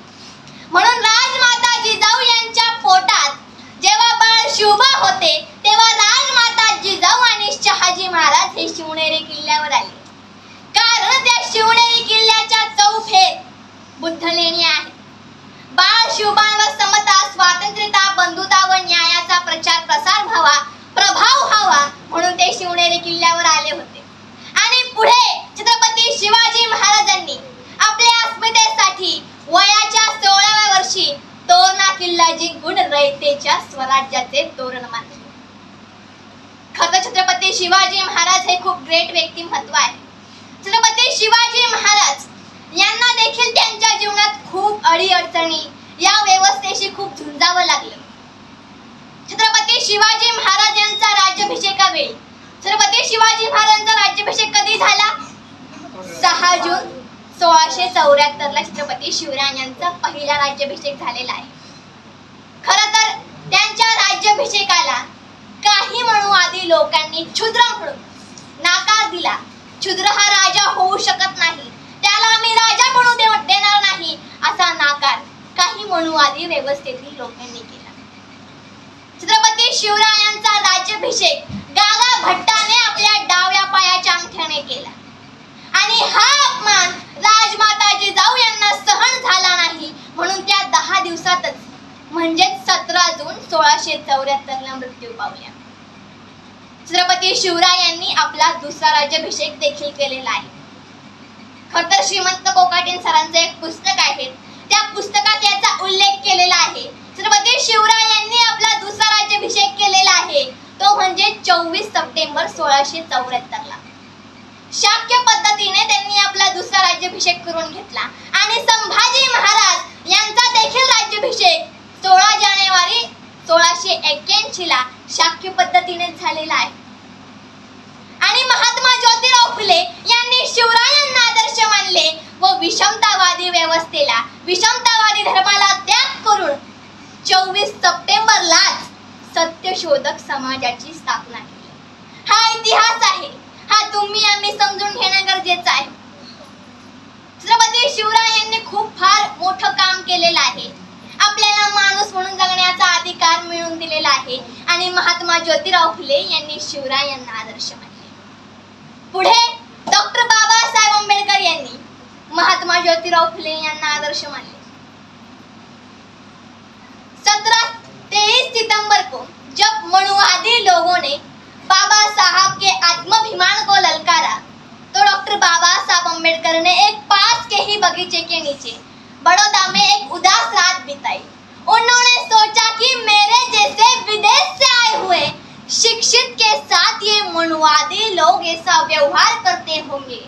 म्हणून राजमाता जिजाऊ यांच्या पोटात जेव्हा बाळ शिवबा होते तेव्हा राजमाता जिजाऊ आणि शहाजी महाराज हे शिवनेरी किल्ल्यावर आले. कारण त्या शिवनेरी किल्ल्याच्या चौफेर बुद्धलेणी आहे. बाळ शिवबांवर समता, स्वातंत्र्यता, बंधुता व न्यायाचा प्रचार प्रसार व्हावा, प्रभाव व्हावा म्हणून ते शिवनेरी किल्ल्यावर आले होते. आणि पुढे छत्रपती शिवाजी महाराजांनी आपल्या अस्मितेसाठी वयाच्या 16व्या वर्षी तोरणा किल्ला जिंकून रयतेच्या स्वराज्याचे तोरण बांधले. खरं छत्रपती शिवाजी महाराज हे खूप ग्रेट व्यक्तिमत्व आहे. छत्रपती शिवाजी महाराज यांना देखील त्यांच्या जीवनात खूप अडीअडचणी या व्यवस्थेशी खूप झुंजावं लागलं. छत्रपती शिवाजी महाराज यांचा राज्याभिषेकावेळी छत्रपती शिवाजी महाराजांचा राज्याभिषेक कधी झाला? 6 जून 1674 ला छत्रपती शिवराय यांचा पहिला राज्याभिषेक झालेला आहे. खरं तर त्यांच्या राज्याभिषेकाला काही म्हणूआधी लोकांनी क्षुद्र म्हणून नाकार दिला. क्षुद्र हा राजा होऊ शकत नाही, त्याला आम्ही राजा म्हणू देणार नाही असा नाकार काही म्हणूआधी व्यवस्थेतील लोकांनी केला. छत्रपती शिवरायांचा राज्याभिषेक गागा भट्टाने आपल्या डाव्या पायाच्या अंगठ्याने केला आणि हा अपमान राजमाता जिजाऊ यांना सहन झाला नाही म्हणून त्या 10 दिवसातच म्हणजे 17 जून 1674 ला मृत्यू पावल्या. छत्रपती शिवरायांनी आपला दुसरा राज्याभिषेक देखील केलेला आहे. खरं तर श्रीमंत कोकाटेन सरांचं एक पुस्तक आहे, त्या पुस्तकात याचा उल्लेख केलेला आहे. छत्रपती शिवरायांनी आपला दुसरा राज्याभिषेक केलेला आहे तो म्हणजे 24 सप्टेंबर 1674 ला. शाक्य पद्धतीने त्यांनी आपला दुसरा राज्याभिषेक करून घेतला आणि संभाजी महाराज यांचा देखील राज्याभिषेक 16 जानेवारी 1681 ला शाक्य पद्धतीने झालेला आहे. आणि महात्मा ज्योतिराव फुले यांनी शिवरायांना आदर्श मानले व विषमतावादी व्यवस्थेला, विषमतावादी धर्माला त्याग करून 24 सप्टेंबरलाच सत्यशोधक समाजाची स्थापना केली. हा इतिहास आहे, हा तुम्ही आम्ही समजून घेणं गरजेचं आहे. छत्रपती शिवरायांनी खूप फार मोठं काम केलेलं आहे. आपल्याला माणूस म्हणून जगण्याचा अधिकार मिळवून दिलेला आहे आणि महात्मा ज्योतिराव फुले यांनी शिवरायांना आदर्श मानले. पुढे डॉक्टर बाबासाहेब आंबेडकर यांनी महात्मा ज्योतिराव फुले यांना आदर्श मानले. 23 सितंबर को जब मनुवादी लोगों ने बाबा साहब के आत्माभिमान को ललकारा तो डॉक्टर बाबा साहब अम्बेडकर ने एक पास के ही बगीचे के नीचे बड़ौदा में एक उदास रात बिताई. उन्होंने सोचा कि मेरे जैसे विदेश से आए हुए शिक्षित के साथ ये मनुवादी लोग ऐसा व्यवहार करते होंगे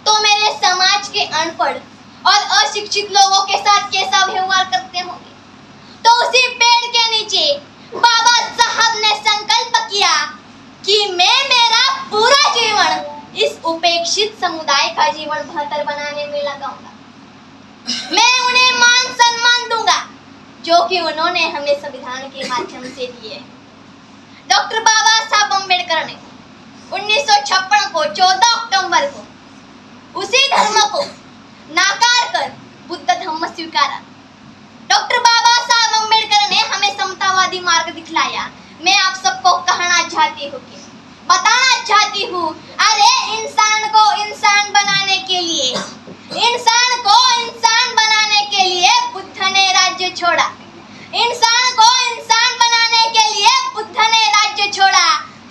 तो मेरे समाज के अनपढ़ और अशिक्षित लोगों के साथ कैसा व्यवहार करते होंगे. तो उसी पेड़ के नीचे बाबा साहब ने संकल्प किया कि मैं मेरा पूरा जीवन इस उपेक्षित समुदाय का जीवन बेहतर बनाने में लगाऊंगा. मैं उन्हें मान सम्मान दूंगा जो कि उन्होंने हमें संविधान के माध्यम से दिए। डॉक्टर बाबा साहब अम्बेडकर ने 1956 को 14 अक्टूबर को उसी धर्म को नाकार कर बुद्ध धर्म स्वीकारा। डॉक्टर बाबा साहब अम्बेडकर ने हमें समतावादी मार्ग दिखलाया। मैं आप सबको कहना चाहती हूँ कि बताना चाहती हूँ, अरे इंसान को इंसान बनाने के लिए बुद्ध ने राज्य छोड़ा। इंसान को इंसान बनाने के लिए बुद्ध ने राज्य छोड़ा।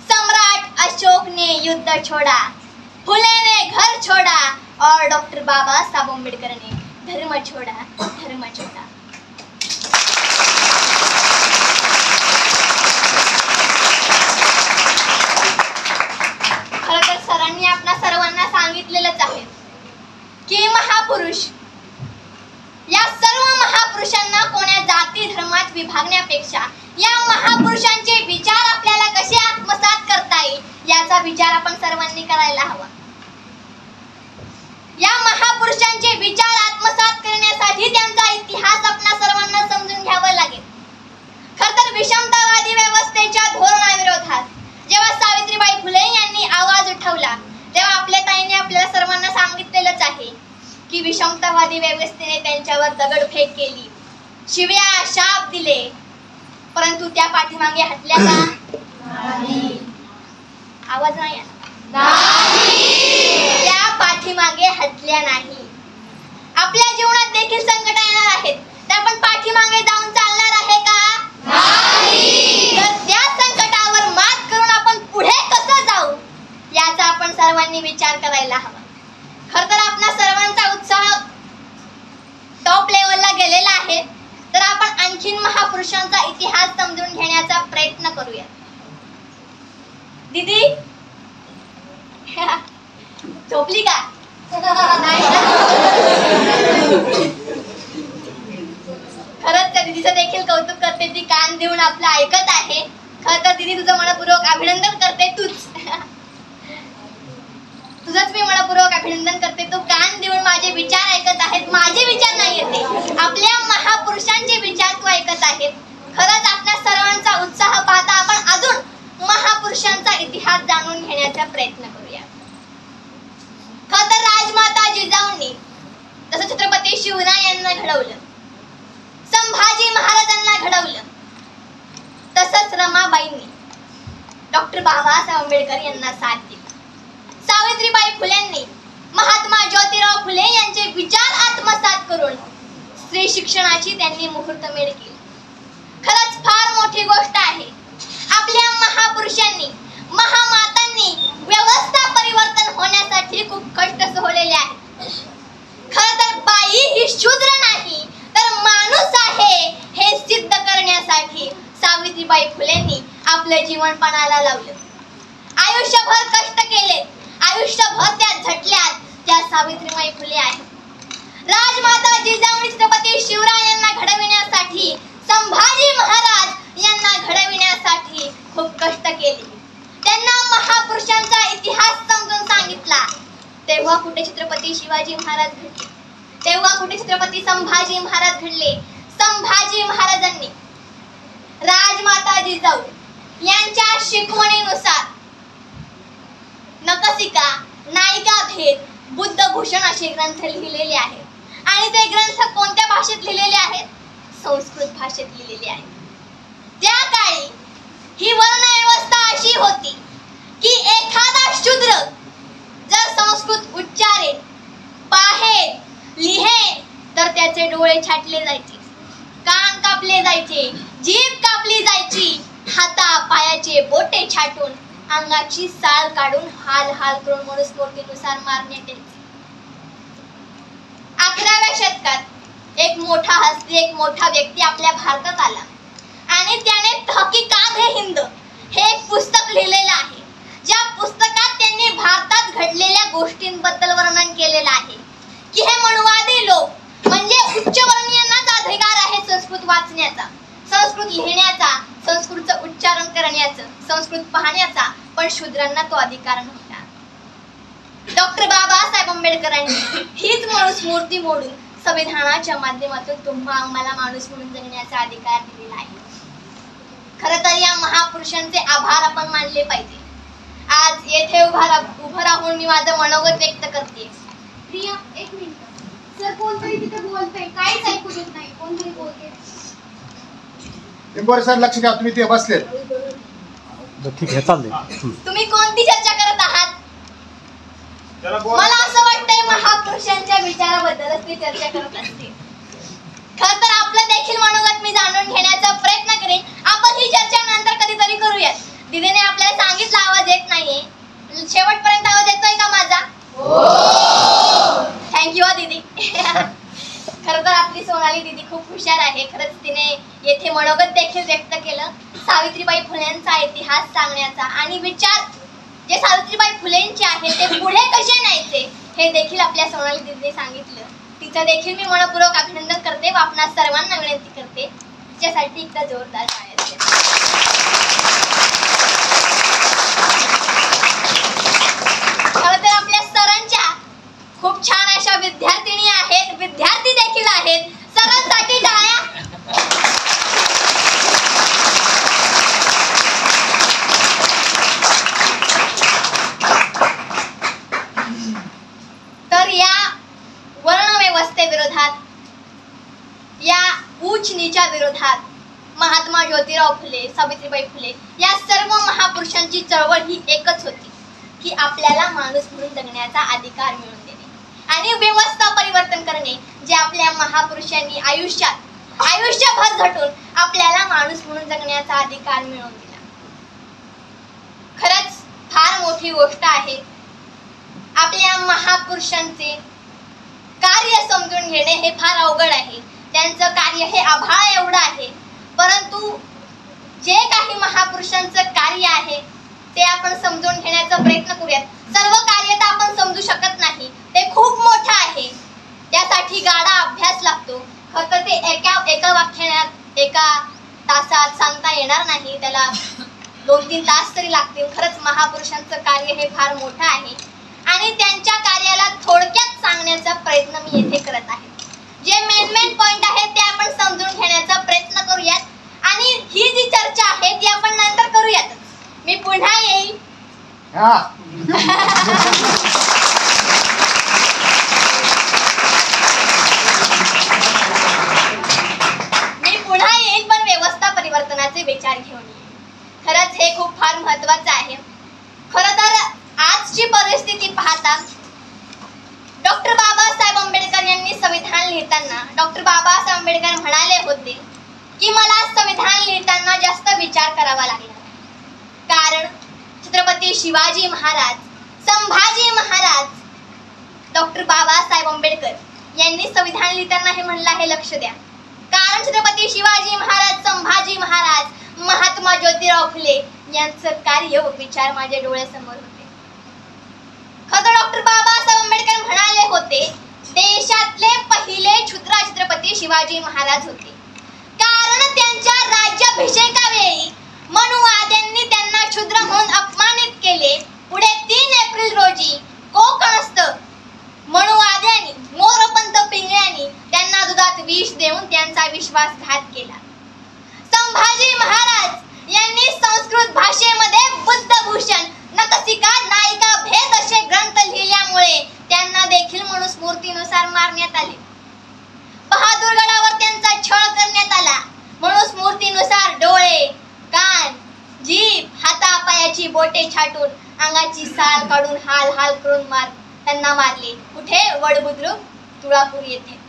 सम्राट अशोक ने युद्ध छोड़ा, फुले ने घर छोड़ा और डॉक्टर बाबा साहब अम्बेडकर ने धर्म छोड़ा। खरं तर सरांनी आपल्या सर्वांना सांगितलेलंच आहे की महापुरुष, या सर्व महापुरुषांना कोण्या जाती धर्मात विभागण्यापेक्षा या महापुरुषांचे विचार आपल्याला कसे आत्मसात करता येईल याचा विचार आपण सर्वांनी करायला हवा। या महापुरुषांचे विचार आत्मसात करण्यासाठी त्यांचा इतिहास आपल्या सर्वांना समजून घ्यावा लागेल। खरं तर विषमतावादी व्यवस्थेच्या धोरणाविरोधात जेव्हा सावित्रीबाई फुले यांनी आवाज उठवला तेव्हा आपल्या ताईंनी आपल्याला सर्वांना सांगितलेलंच आहे की विषमतावादी व्यवस्थेने त्यांच्यावर दगडफेक केली, शिव्या शाप दिले, परंतु त्या पाठीमागे हटल्या का? नाही। आवाज नाही आला। त्या पाठीमागे हटल्या नाही। आपल्या जीवनात देखील संकट येणार आहेत, त्या आपण पाठीमागे जाऊन चालणार आहे का? नाही। तर त्या संकटावर मात करून आपण पुढे कसं जाऊ याचा आपण सर्वांनी विचार करायला हवा। खरं तर आपला सर्वांचा उत्साह टॉप लेवलला गेलेला आहे, तर आपण आणखीन महापुरुषांचा इतिहास समजून घेण्याचा प्रयत्न करूया। दीदी झोपली का? खरंच त्या दीदीचं देखील कौतुक करते, ती कान देऊन आपलं ऐकत आहे। खरं तर दीदी तुझं मनपूर्वक अभिनंदन करते। तुझंच मी मनपूर्वक अभिनंदन करते। तू कान देऊन माझे विचार ऐकत आहेत, माझे विचार नाही येते, आपल्या महापुरुषांचे विचार तू ऐकत आहेत। खरंच आपल्या सर्वांचा उत्साह पाहता आपण अजून महापुरुषांचा इतिहास जाणून घेण्याचा प्रयत्न करूया। खरं तर राजमाता जिजाऊंनी जसं छत्रपती शिवरायांना घडवलं, संभाजी महाराजांना घडवलं, तसंच रमाबाईंनी डॉक्टर बाबासाहेब आंबेडकर यांना साथ दिला। सावित्रीबाई फुलेंनी महात्मा ज्योतिराव फुले यांचे विचार आत्मसात करून स्त्री शिक्षणाची त्यांनी मुहूर्तमेढ केली। खरंच फार मोठी गोष्ट आहे। आपल्या महापुरुषांनी, महामातांनी व्यवस्था परिवर्तन होण्यासाठी खूप कष्ट सोसलेले आहेत। खरं तर बाई ही शूद्र नाही तर माणूस आहे हे सिद्ध करण्यासाठी सावित्रीबाई फुलेंनी आपलं जीवन पणाला लावलं। आयुष्यभर कष्ट केले, आयुष्यभर त्या झटल्यात त्या सावित्रीबाई फुले आहेत। राजमाता जिजाऊ छत्रपती शिवरायांना घडविण्यासाठी, संभाजी महाराज यांना घडविण्यासाठी खूप कष्ट केले। त्यांना महापुरुषांचा इतिहास समजून सांगितला। तेव्हा कुठे छत्रपती शिवाजी महाराज घडले, तेव्हा कुठे छत्रपती संभाजी महाराज घडले। संभाजी महाराजांनी राजमाता जिजाऊ यांच्या शिकवणीनुसार नखशिखा, नायिका भेद, बुद्धभूषण असे ग्रंथ लिहिलेले आहेत। आणि ते ग्रंथ कोणत्या भाषेत लिहिलेले आहेत? संस्कृत भाषेत लिहिलेले आहेत। त्या काळी ही वर्णव्यवस्था अशी होती की एखादा शूद्र जर संस्कृत उच्चारेल, पाहेल, लिहेल तर त्याचे डोळे छाटले जायचे, कान कापले जायचे, जीभ कापली जायची, हाता पायाचे बोटे छाटून अंगाची साल काढून हाल हाल करून मनुस्मृतीनुसार मारण्यात यायचे। 11व्या शतकात एक मोठा हस्ती, एक मोठा व्यक्ती आपल्या भारतात आला आणि त्याने तहकीकात-ए-हिंद हे एक पुस्तक लिहिलेलं आहे। ज्या पुस्तकात त्यांनी भारतात घडलेल्या गोष्टींबद्दल वर्णन केलेलं आहे की हे मनुवादी लोक म्हणजे उच्चवर्णीयांनाच अधिकार आहे संस्कृत वाचण्याचा, संस्कृत लिहिण्याचा, संस्कृतचं उच्चारण करण्याचं, संस्कृत पाहण्याचा, पण शूद्रांना तो अधिकार नव्हता। डॉक्टर बाबासाहेब आंबेडकरांनी हीच मनुस्मृती मोडून संविधानाच्या माध्यमातून तुम्हा आम्हाला माणूस म्हणून जगण्याचा अधिकार दिलेला आहे. खरं तर या महापुरुषांचे आभार आपण मानले पाहिजे. आज येथे उभं राहून मी माझं मनोगत व्यक्त करते. प्रिया, एक मिनिट. सर, कोणतरी तिथे बोलतंय, काहीच ऐकू येत नाही. कोणतरी बोलते. बरं सर, लक्ष द्या, तुम्ही ते बसलेत. ठीक आहे, चालतंय. तुम्ही कोणती चर्चा करत आहात? मला असं वाटतंय महापुरुषांच्या विचाराबद्दलच ती चर्चा करत असते. खर तर आपलं देखील मनोगत मी जाणून घेण्याचा प्रयत्न करेन. आपण ही चर्चा नंतर कधीतरी करूयात. दीदीने आपल्याला सांगितलं आवाज येत नाहीये. शेवटपर्यंत आवाज येतोय का माझा? थँक्यू दीदी. खरं तर आपली सोनाली दीदी खूप हुशार आहे. खरंच तिने येथे मनोगत देखील व्यक्त केलं. सावित्रीबाई फुलेंचा इतिहास सांगण्याचा आणि विचार जे सावित्रीबाई फुलेंचे आहेत ते पुढे कसे न्यायचे हे देखील आपल्या सोनाली दीदीने सांगितलं. तिचं देखील मी मनपूर्वक अभिनंदन करते व आपणा सर्वांना विनंती करते तिच्यासाठी एकदा जोरदार टाळ्या द्या. खरं तर आपल्या सरांच्या खूप छान अशा विद्यार्थिनी आहेत, विद्यार्थी देखील आहेत. सरांसाठी टाळ्या. तर या वर्णव्यवस्थेविरोधात, या उच्च नीचा विरोधात महात्मा ज्योतिराव फुले, सावित्रीबाई फुले या सर्व महापुरुषांची चळवळ ही एकच होती की आपल्याला माणूस म्हणून जगण्याचा अधिकार मिळवून देणे आणि व्यवस्था परिवर्तन करणे. जे आपल्या महापुरुषांनी आयुष्यभर झटून आपल्याला माणूस म्हणून जगण्याचा अधिकार मिळवून दिला. खरंच फार मोठी गोष्ट आहे. आपल्या महापुरुषांचे कार्य समजून घेणे हे फार अवघड आहे. त्यांचं कार्य हे आभाळ एवढं आहे. परंतु जे काही महापुरुषांचं कार्य आहे ते आपण समजून घेण्याचा प्रयत्न करूयात. सर्व कार्य तर आपण समजू शकत नाही, ते खूप मोठं आहे. त्यासाठी गाढा अभ्यास लागतो. फक्त ते एका वाक्यात एका तासात सांगता येणार नाही. त्याला 2-3 तास तरी लागतील. खरंच महापुरुषांचं कार्य हे फार मोठं आहे आणि त्यांच्या कार्याला थोडक्यात सांगण्याचा प्रयत्न मी येथे करत आहे. जे मेन पॉइंट आहेत ते आपण समजून घेण्याचा प्रयत्न करूयात आणि ही जी चर्चा आहे ती आपण नंतर करूयात. मी पुन्हा येईल. पण व्यवस्था परिवर्तनाचे विचार घेऊन येईल. खरंच हे खूप फार महत्वाचं आहे. खरं तर आजची परिस्थिती पाहता डॉक्टर बाबासाहेब आंबेडकर यांनी संविधान लिहिताना डॉक्टर बाबासाहेब आंबेडकर म्हणाले होते की मला संविधान लिहिताना जास्त विचार करावा लागला, कारण छत्रपती शिवाजी महाराज, संभाजी महाराज, डॉक्टर बाबासाहेब आंबेडकर यांनी संविधान लिहिताना हे म्हणलं आहे, लक्ष द्या. कारण छत्रपती शिवाजी महाराज, संभाजी महाराज, महात्मा ज्योतिराव फुले यांचं कार्य व विचार माझ्या डोळ्यासमोर होते. खरं डॉक्टर बाबासाहेब आंबेडकर म्हणाले होते देशातले पहिले क्षुद्र छत्रपती शिवाजी महाराज होते, कारण त्यांच्या राज्याभिषेकावेळी मनुवाद्यांनी त्यांना क्षुद्र म्हणून अपमानित केले. पुढे 3 एप्रिल रोजी कोकणस्थ मनुवाद्यांनी, मोरोपंत पिंगळ्यांनी त्यांना दुधात विष देऊन त्यांचा विश्वासघात केला. संभाजी महाराज यांनी संस्कृत भाषेमध्ये बुद्धभूषण, नखशिखा, नायिका भेद असे ग्रंथ लिहिल्यामुळे त्यांना देखील मनुस्मृतीनुसार मारण्यात आले. बहादूरगडावर त्यांचा छळ करण्यात आला. मनुस्मृतीनुसार डोळे, कान, जीभ, हातापायाची बोटे छाटून अंगाची साल काढून हाल हाल करून त्यांना मारले. कुठे? वडबुद्रुक, तुळापूर येथे.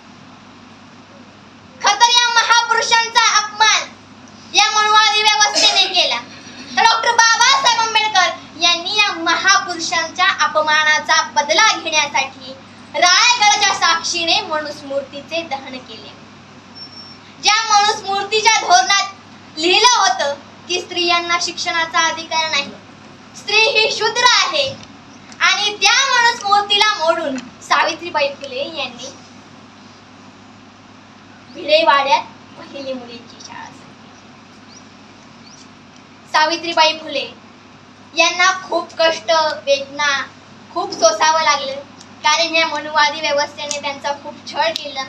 खतर या महापुरुषांचा अपमान या मनुवादी व्यवस्थेने केला. तर डॉक्टर बाबासाहेब आंबेडकर यांनी या महापुरुषांच्या अपमानाचा बदला घेण्यासाठी रायगडच्या साक्षीने मनुस्मृतीचे दहन केले. ज्या मनुस्मृतीच्या धोरणात लिहिलं होतं की स्त्रियांना शिक्षणाचा अधिकार नाही, स्त्री ही शूद्र आहे, आणि त्या मनुस्मृतीला मोडून सावित्रीबाई फुले यांनी भिडेवाड्यात पहिली मुलींची शाळा सुरू केली. सावित्रीबाई फुले यांना खूप कष्ट, वेदना खूप सोसावं लागलं, कारण या मनुवादी व्यवस्थेने त्यांचा खूप छळ केला.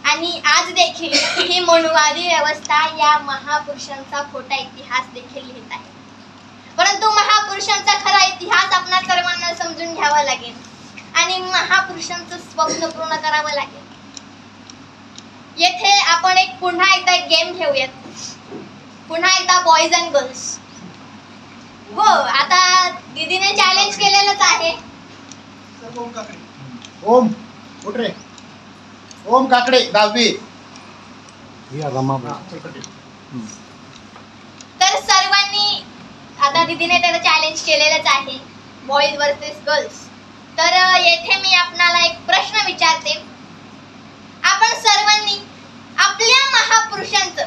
आणि आज देखील ही मनुवादी व्यवस्था या महापुरुषांचा खोटा इतिहास देखील लिहित आहे. परंतु महापुरुषांचा खरा इतिहास आपल्या सर्वांना समजून घ्यावा लागेल आणि महापुरुषांचं स्वप्न पूर्ण करावं लागेल. येथे आपण पुन्हा एकदा एक गेम खेळूयात. पुन्हा एकदा बॉईज अँड गर्ल्स. हो, आता दीदीने चॅलेंज केलेलंच आहे. ओम उठ रे. ओम काकडे 10वी. तर सर्वांनी आता दीदीने त्याला चॅलेंज केलेलंच आहे, बॉईज वर्सेस गर्ल्स. तर येथे मी आपणाला एक प्रश्न विचारते. आपण सर्वांनी आपल्या महापुरुषांचं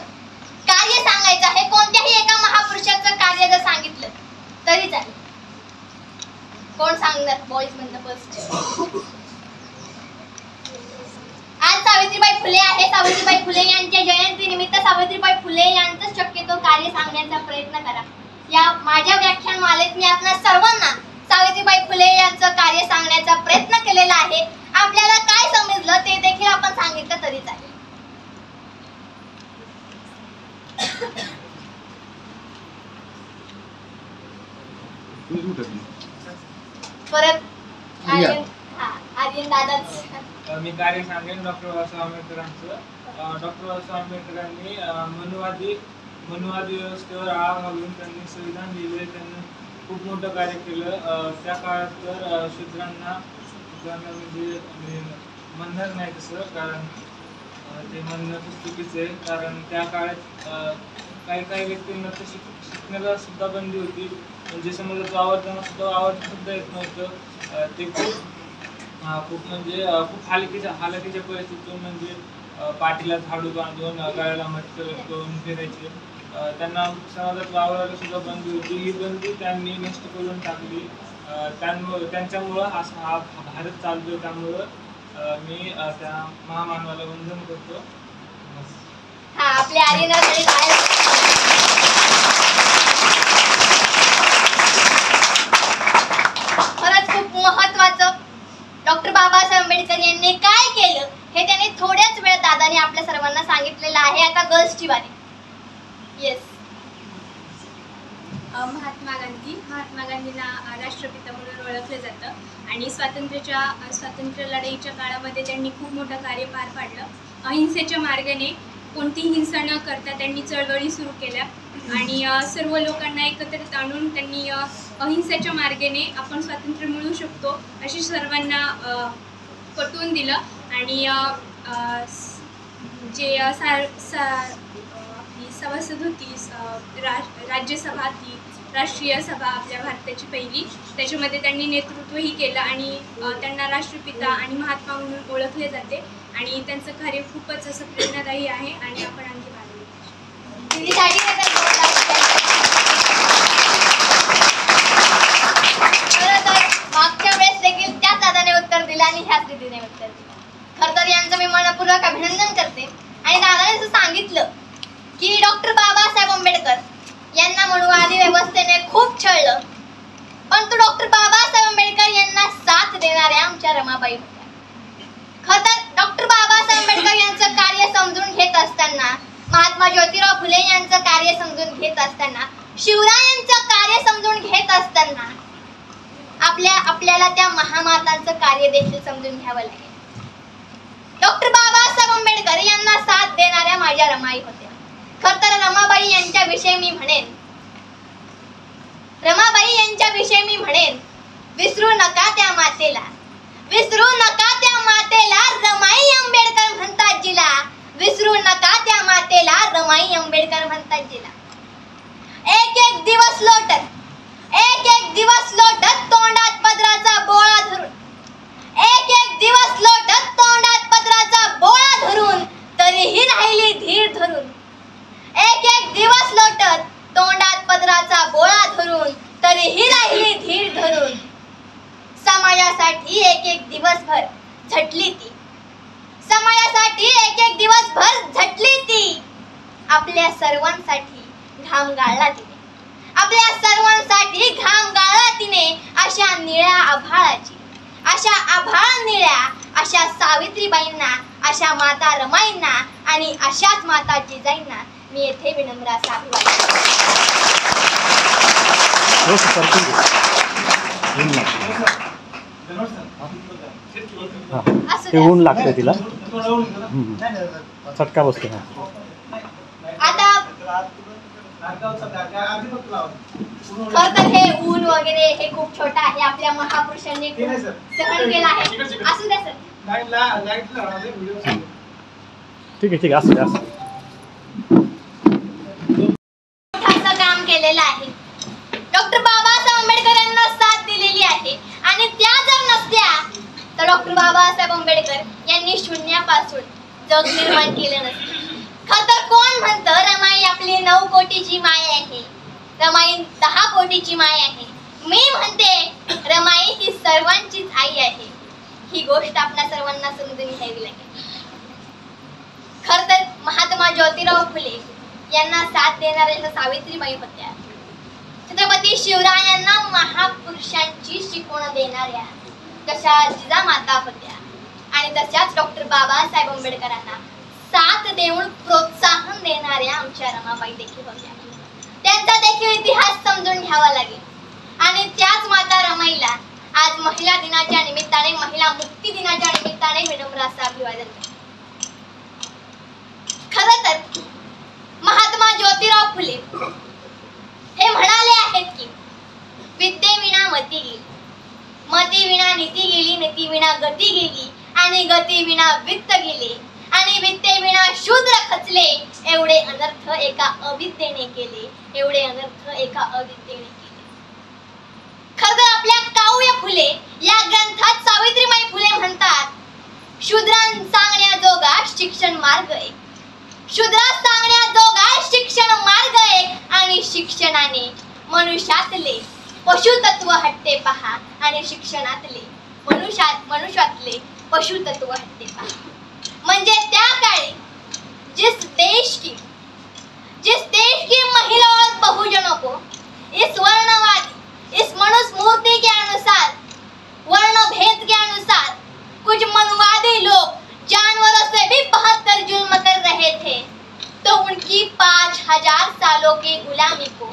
कार्य सांगायचं आहे. कोणत्याही एका महापुरुषाचं कार्य जर सांगितलं तरी चालेल. कोण सांगणार? बॉईज मधनं फर्स्ट. आज सावित्रीबाई फुले आहे. सावित्रीबाई फुले यांच्या जयंतीनिमित्त सावित्रीबाई फुले यांचं शक्यतो कार्य सांगण्याचा प्रयत्न करा. या माझ्या व्याख्यानमालेत मी आपल्या सर्वांना सावित्रीबाई फुले यांचं कार्य सांगण्याचा प्रयत्न केलेला आहे. आपल्याला काय समजलं ते देखील आपण सांगितलं तरी चालेल. परत आर्यन दादाच. मी कार्य सांगेन डॉक्टर बाबासाहेब आंबेडकरांचं. डॉक्टर बाबासाहेब आंबेडकरांनी मनुवादी व्यवस्थेवर आळा घालून त्यांनी संविधान लिहिले. त्यांनी खूप मोठं कार्य केलं. त्या काळात तर शूद्रांना म्हणजे म्हणणार नाही तसं, कारण ते म्हणणं चुकीचं आहे. कारण त्या काळात काही व्यक्तींना तर शिकण्याला सुद्धा बंदी होती. म्हणजे समाजात वावरताना सुद्धा सुद्धा येत नव्हतं. ते खूप म्हणजे खूप हालाकीच्या परिस्थितीतून म्हणजे पाठीला झाडू बांधून गळ्याला मटकं करून फिरायचे. त्यांना समाजात वावरायला सुद्धा बंदी होती. ही बंदी त्यांनी नष्ट करून टाकली. त्यांच्यामुळं हा भारत चालतोय. त्यामुळं मी त्या महामानवाला वंदन करतो. खरंच खूप महत्वाचं. डॉक्टर बाबासाहेब आंबेडकर यांनी काय केलं हे त्यांनी थोड्याच वेळ दादाने आपल्या सर्वांना सांगितलेलं आहे. आता गर्ल्सची वारी. येस. महात्मा गांधींना राष्ट्रपिता म्हणून ओळखलं जातं आणि स्वातंत्र्य लढाईच्या काळामध्ये त्यांनी खूप मोठं कार्य पार पाडलं. अहिंसेच्या मार्गाने कोणतीही हिंसा न करता त्यांनी चळवळी सुरू केल्या आणि सर्व लोकांना एकत्रित आणून त्यांनी अहिंसेच्या मार्गाने आपण स्वातंत्र्य मिळवू शकतो अशी सर्वांना पटवून दिलं. आणि जे आपली सभासद होती राज्यसभा, ती राष्ट्रीय सभा आपल्या भारताची पहिली, त्याच्यामध्ये त्यांनी नेतृत्वही केलं आणि त्यांना राष्ट्रपिता आणि महात्मा म्हणून ओळखले जाते आणि त्यांचं कार्य खूपच असं प्रेरणादायी आहे आणि आपण आणखी मागच्या वेळेस देखील त्याच दादाने उत्तर दिलं आणि ह्याच दीदीने उत्तर दिलं. खरं तर यांचं मी मनपूर्वक अभिनंदन करते. आणि दादाने असं सांगितलं की डॉक्टर बाबासाहेब आंबेडकर यांना मनुवादी व्यवस्थेने खूप छळलं, परंतु डॉक्टर बाबासाहेब आंबेडकर यांना साथ देणाऱ्या आमच्या रमाबाई होत्या. खरं तर डॉक्टर बाबासाहेब आंबेडकर यांचं कार्य समजून घेत असताना, महात्मा ज्योतिराव फुले यांचं कार्य समजून घेत असताना, शिवरायांचं कार्य समजून घेत असताना आपल्याला त्या महामातांचं कार्य देखील समजून घ्यावं लागेल. डॉक्टर बाबासाहेब आंबेडकर यांना साथ देणाऱ्या माझ्या रमाई होत्या. खरं तर रमाबाई यांच्याविषयी मी म्हणेन, विसरू नका त्या मातेला, विसरू नका त्या मातेला, रमाई आंबेडकर म्हणतात जिला, विसरू नका त्या मातेला, रमाई आंबेडकर म्हणतात जिला. एक एक दिवस लोटत तोंडात पदराचा बोळा धरून, एक एक दिवस लोटत तोंडात पदराचा बोळा धरून, तरीही राहिली धीर धरून. एक एक दिवस लोटत तोंडात पदराचा बोळा धरून, तरीही राहिली धीर धरून. समाजासाठी एक एक दिवसभर झटली ती, समाजासाठी एक एक दिवसभर झटली ती. आपल्या सर्वांसाठी घाम गाळला तिने, आपल्या सर्वांसाठी घाम गाळला तिने. अशा निळ्या आभाळाची, अशा आभाळ निळ्या, अशा सावित्रीबाईंना अशा माता रमाईंना आणि अशाच माता जिजाईंना मी येथे विनम्र असा अभिवादन ते ऊन लागते तिला चटका बसतो. आता खरं तर हे ऊन वगैरे हे खूप छोटं आहे, आपल्या महापुरुषांनी सहन केलं आहे. असू द्या सर. ठीक आहे असू द्या. मोठं काम केलेलं आहे. डॉक्टर बाबासाहेब आंबेडकर यांना साथ दिलेली आहे आणि त्या जर नसत्या तर डॉक्टर बाबासाहेब आंबेडकर यांनी शून्यापासून जग निर्माण केलं नसतं. खरं तर कोण म्हणतं रमाई आपली 9 कोटीची माय आहे, रमाई 10 कोटीची माय आहे. मी म्हणते रमाई ही सर्वांचीच आई आहे. ही गोष्ट आपल्या सर्वांना समजून घ्यावी लागेल. खरं तर महात्मा ज्योतिराव फुले यांना साथ देणाऱ्या सावित्रीबाई होत्या. छत्रपती शिवरायांना महापुरुषांची शिकवण देणाऱ्या तशा जिजामाता होत्या आणि तशाच डॉक्टर बाबासाहेब आंबेडकरांना साथ देऊन प्रोत्साहन देणाऱ्या आमच्या रमाबाई देखील होत्या. त्यांचा देखील इतिहास समजून घ्यावा लागेल आणि त्याच माता रमाईला आज महिला दिनाच्या निमित्ताने, महिला मुक्ती दिनाच्या निमित्ताने विनम्र असं अभिवादन करतो. खरं तर महात्मा ज्योतिराव फुले हे म्हणाले आहेत की विद्येविना मती गेली, मती विना नीती गेली, नीती विना गती गेली आणि गती विना वित्त गेले आणि विद्येविना शूद्र खचले. एवढे अनर्थ एका अविद्येने केले, एवढे अनर्थ एका अविद्येने केले. खरं तर आपल्या काव्य फुले या ग्रंथात सावित्रीबाई फुले म्हणतात शूद्रां सांगण्याजोगा शिक्षण मार्ग एक, शूद्रा सांगण्याजोगा शिक्षण मार्ग एक आणि शिक्षणाने मनुष्यातले पशुतत्व हटते पहा आणि शिक्षणातले मनुष्यातले पशुतत्व हटते पहा. म्हणजे त्या काळी जिस देश की महिला और बहुजनों को इस वर्णवादी, इस मनुस्मृति के अनुसार, वर्ण भेद के अनुसार कुछ मनवादी लोग जानवरों से भी 72 जुल्म कर रहे थे, तो उनकी 5000 सालों की गुलामी को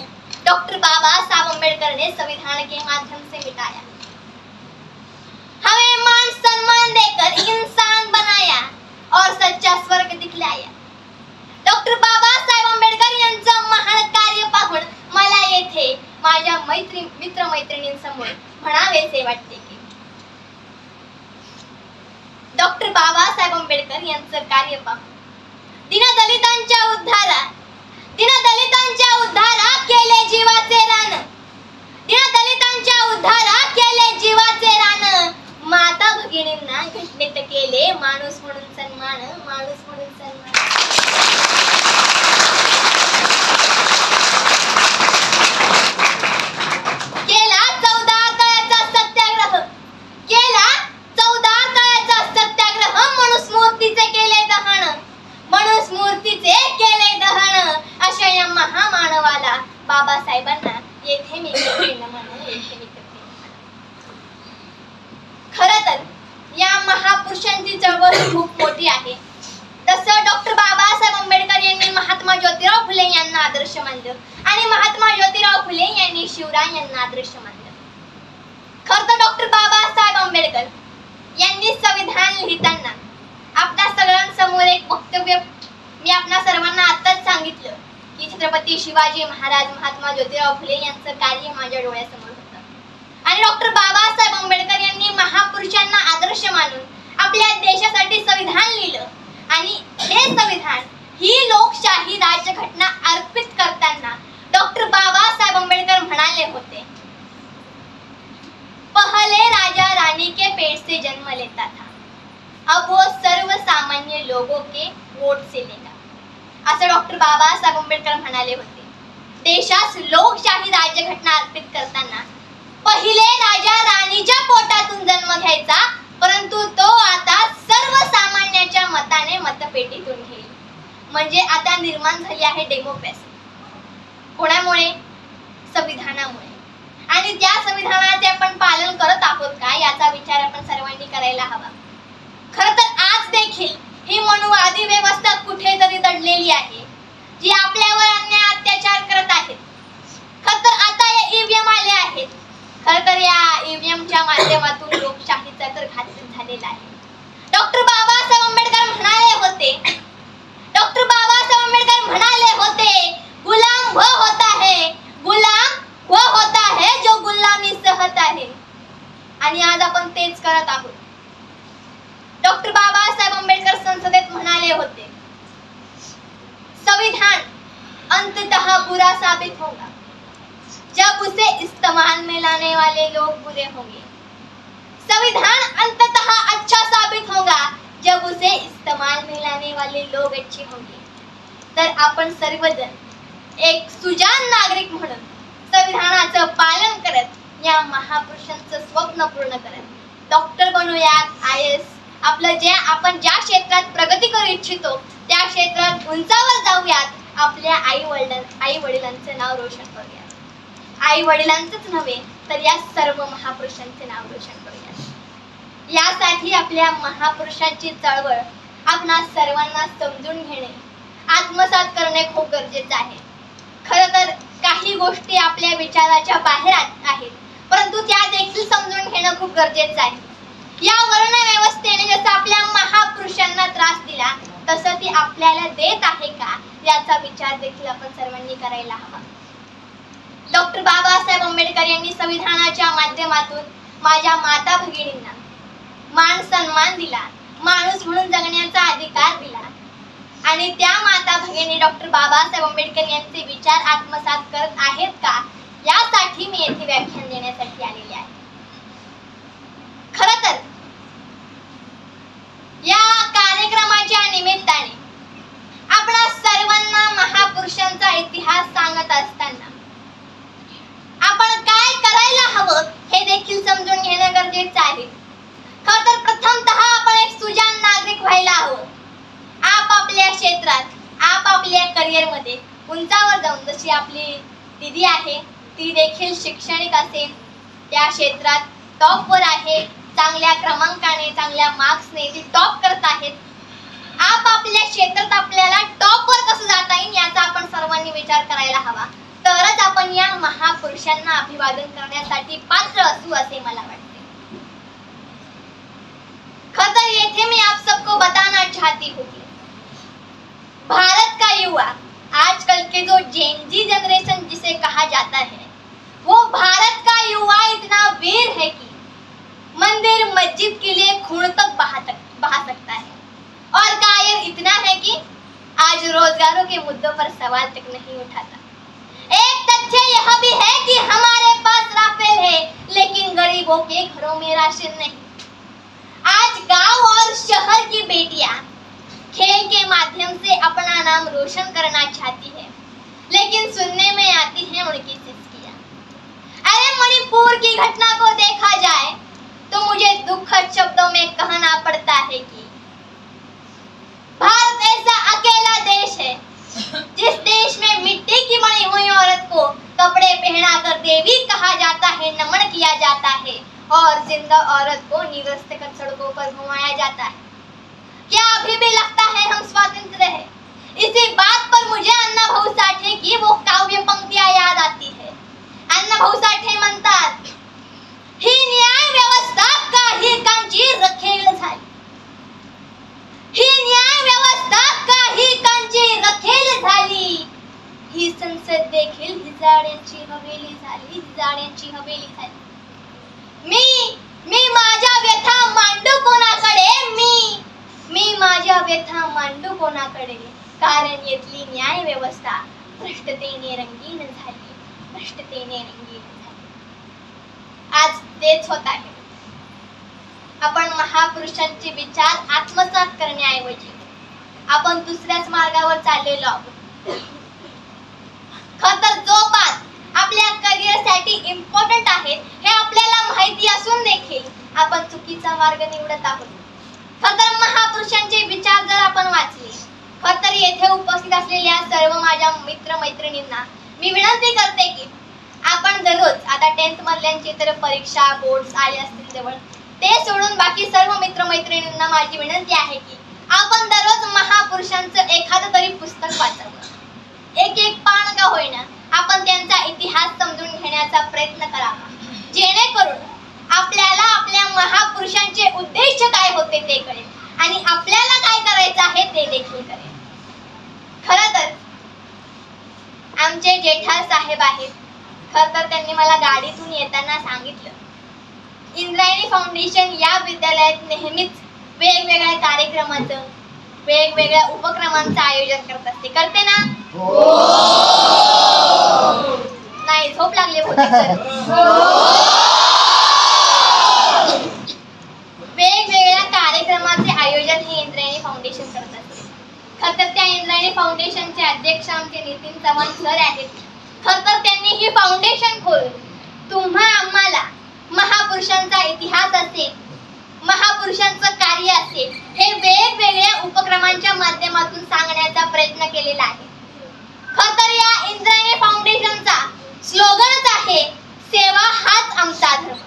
डॉक्टर बाबा साहब अम्बेडकर ने संविधान के माध्यम से मिटाया. हमें मान सम्मान देकर इंसान बनाया और सच्चा स्वर्ग दिखलाया. डॉक्टर बाबासाहेब आंबेडकर यांचं महान कार्य पाहून मला येथे माझ्या मित्र मैत्रिणींसमोर म्हणावेसे वाटते की डॉक्टर बाबासाहेब आंबेडकर यांचं कार्य पाहून दीनदलितांच्या उद्धारा केले जीवाचे रान, दीनदलितांच्या उद्धारा केले जीवाचे रान. माता भगिनींना घटनेत केले माणूस म्हणून सन्मान, माणूस म्हणून सन्मान. केला 14 काळाचा सत्याग्रह, केला 14 काळाचा सत्याग्रह. मनुस्मृतीचे केले दहन, मनुस्मृतीचे केले दहन. अशा या महामानवाला बाबासाहेबांना येथे मी नमन, येथे मी करते. खरं तर या महापुरुषांची चळवळ खूप मोठी आहे. तसं डॉक्टर बाबासाहेब आंबेडकर यांनी महात्मा ज्योतिराव फुले यांना आदर्श मानलं आणि महात्मा ज्योतिराव फुले यांनी शिवराय यांना आदर्श मानलं. खरं तर डॉक्टर बाबासाहेब आंबेडकर यांनी संविधान लिहिताना आपल्या सगळ्यांसमोर एक वक्तव्य मी आपल्या सर्वांना आताच सांगितलं की छत्रपती शिवाजी महाराज, महात्मा ज्योतिराव फुले यांचं कार्य माझ्या डोळ्यासमोर होतं आणि डॉक्टर बाबासाहेब आंबेडकर यांनी महापुरुषांना आदर्श मानून आपल्या देशासाठी संविधान लिहिलं आणि हे संविधान ही लोकशाही राज्यघटना अर्पित करताना डॉक्टर बाबासाहेब आंबेडकर म्हणाले होते, पहले राजा रानी के पेट से जन्म लेता था, अब वो सर्व सामान्य लोगों के वोट से लेगा. असं डॉक्टर बाबासाहेब आंबेडकर म्हणाले होते. देशास लोकशाही राज्यघटना अर्पित करताना पहिले राजा राणीच्या पोटातून जन्म घ्यायचा, परंतु तो आता सर्वसामान्याच्या मताने मतपेटीतून घेईल. म्हणजे आता निर्माण झाली आहे डेमोक्रेसी. कोणामुळे? संविधानामुळे. आणि त्या संविधानाचे आपण पालन करत आहोत का याचा विचार आपण सर्वांनी करायला हवा. खरं तर आज देखील पडलेली आहे, जी आपल्यावर अन्याय अत्याचार करत आहेत. खरं तर आता या ईव्हीएम आले आहेत. खरं तर या ईव्हीएमच्या माध्यमातून लोकशाहीचा तर घात झालेला आहे. डॉक्टर बाबासाहेब आंबेडकर म्हणाले होते, गुलाम वो होता है जो गुलामी सहत आहे. आणि आज आपण तेच करत आहोत. डॉक्टर बाबासाहेब आंबेडकर संसदेत म्हणाले होते, संविधान अंततः बुरा साबित होगा जब उसे इस्तेमाल में लाने वाले लोग बुरे होंगे. संविधान अंततः अच्छा साबित होगा जब उसे इस्तेमाल में लाने वाले लोग अच्छे होंगे. तर आपण सर्वजण एक सुजाण नागरिक म्हणून संविधानाचं पालन करत या महापुरुषांचं स्वप्न पूर्ण करत डॉक्टर बनूयात, IAS आपलं आपण ज्या क्षेत्रात प्रगती करू इच्छितो त्या क्षेत्रात उंचावर जाऊयात. आपल्या आई वडिलांचं नाव रोशन करूयात. आई वडिलांचंच नव्हे तर या सर्व महापुरुषांचे नाव रोशन करूयात. यासाठी आपल्या महापुरुषांची चळवळ आपणा सर्वांना समजून घेणे, आत्मसात करणे खूप गरजेचं आहे. खरं तर काही गोष्टी आपल्या विचाराच्या बाहेर आहेत, परंतु त्या देखील समजून घेणं खूप गरजेचं आहे. या वर्ण व्यवस्थेने जसं आपल्या महापुरुषांना त्रास दिला तसं ती आपल्याला देत आहे का याचा विचार देखील आपण सर्वांनी करायला हवा. डॉक्टर बाबासाहेब आंबेडकर यांनी संविधानाच्या माध्यमातून माझ्या माता भगिनींना मान सन्मान दिला, माणूस म्हणून जगण्याचा अधिकार दिला. आणि त्या माता भगिनी डॉक्टर बाबासाहेब आंबेडकर यांचे विचार आत्मसात करत आहेत का यासाठी मी येथे व्याख्यान देण्यासाठी आलेले आहे. खरं तर या कार्यक्रमाच्या निमित्ताने आपण सर्वांना महापुरुषांचा इतिहास सांगत असताना आपण काय करायला हवं हे देखील समजून घेणं गरजेचं आहे. खरं तर प्रथमतः आपण एक सुजाण नागरिक व्हायला हवं. आपापल्या क्षेत्रात, आपापल्या करिअर मध्ये उंचावर जाऊन, जशी आपली दीदी आहे ती देखील शैक्षणिक असेल त्या क्षेत्रात टॉपवर आहे, चांगल्या क्रमांकाने चांगल्या मार्क्सने ती टॉप करत आहेत. आपापल्या क्षेत्रात आपल्याला टॉपवर कसं जाता येईल याचा आपण सर्वांनी विचार करायला हवा. तरच आपण या महापुरुषांना अभिवादन करण्यासाठी पात्र असू असे मला वाटते. खरं तर येथे मी आप सबको बताना चाहती हूँ कि भारत का युवा आजकल के जो जेनजी जनरेशन जिसे कहा जाता है वो भारत का युवा इतना वीर है कि मंदिर मस्जिद के लिए खून तक बहा सकता है. और कायर इतना है कि आज रोजगारों के मुद्दों पर सवाल तक नहीं उठाता. एक तथ्य यह भी है कि हमारे पास राफेल है लेकिन गरीबों के घरों में राशन नहीं. आज गांव और शहर की बेटियां खेल के माध्यम से अपना नाम रोशन करना चाहती है, लेकिन सुनने में आती है उनकी सिस्कियां. अरे मणिपुर की घटना को देखा जाए तो मुझे दुखद शब्दों में कहना पड़ता है कि भारत ऐसा अकेला देश है जिस देश में मिट्टी की बनी हुई औरत को कपड़े पहनाकर देवी कहा जाता है, नमन किया जाता है और जिंदा औरत को निरस्त कर सड़कों पर घुमाया जाता है. क्या अभी भी लगता है हम स्वतंत्र है? इसी बात पर मुझे अण्णाभाऊ साठे की वो काव्य पंक्तियां याद आती है. अण्णाभाऊ साठे म्हणतात, ही न्याय व्यवस्था काही कांची रखेल झाली. ही न्याय व्यवस्था काही कांची रखेल झाली. ही संसद देखील हिजाड्यांची हवेली झाली, हिजाड्यांची हवेली झाली. मी माझ्या व्यथा मांडू कोणाकडे, मी माझ्या व्यथा मांडू कोणाकडे, कारण येथली न्याय व्यवस्था भ्रष्टतेने रंगीन झाली, भ्रष्टतेने रंगीन झाली. आज तेच होत आहे. आपण महापुरुषांचे विचार आत्मसात करण्याऐवजी आपण दुसऱ्याच मार्गावर चाललेलो आहोत. खरं तर जो पाथ आपल्या करिअरसाठी इम्पॉर्टंट आहे हे आपल्याला माहिती असून देखील आपण चुकीचा मार्ग निवडत आहोत. खरं तर महापुरुषांचे विचार जर आपण वाचले, खरं तर येथे उपस्थित असलेल्या सर्व माझ्या मित्र मैत्रिणींना मी विनंती करते की आपण दररोज आता 10th मधल्यांची तर परीक्षा बोर्ड्स आले असतील जवळ, ते सोडून बाकी सर्व मित्र मैत्रिणींना माझी विनंती आहे की आपण दररोज महापुरुषांचं एखादं तरी पुस्तक वाचावं. एक पान का होईना आपण त्यांचा इतिहास समजून घेण्याचा प्रयत्न करावा, जेणेकरून आपल्याला आपल्या महापुरुषांचे उद्देश काय होते ते कळेल आणि आपल्याला काय करायचं आहे ते देखील कळेल. खरं तर आमचे जेठाल साहेब आहेत. खरं तर त्यांनी मला गाडीतून येताना सांगितलं, इंद्रायणी फाउंडेशन या विद्यालयात नेहमीच वेगवेगळ्या कार्यक्रमाचं, वेगवेगळ्या उपक्रमांचं आयोजन करत असते. करते ना? नाही, झोप लागली वेगवेगळ्या कार्यक्रमाचे आयोजन हे इंद्रायणी फाउंडेशन करत असते. खरं तर त्या इंद्रायणी फाउंडेशनचे अध्यक्ष आमचे नितीन चव्हाण सर आहेत. खरं तर त्यांनी ही फाउंडेशन खोलून तुम्हा आम्हाला महापुरुषांचा इतिहास असेल, महापुरुषांचं कार्य असेल, हे वेगवेगळ्या उपक्रमांच्या माध्यमातून सांगण्याचा प्रयत्न केलेला आहे. खरं तर या इंद्रायणी फाउंडेशनचा स्लोगनच आहे, सेवा हाच आमचा धर्म.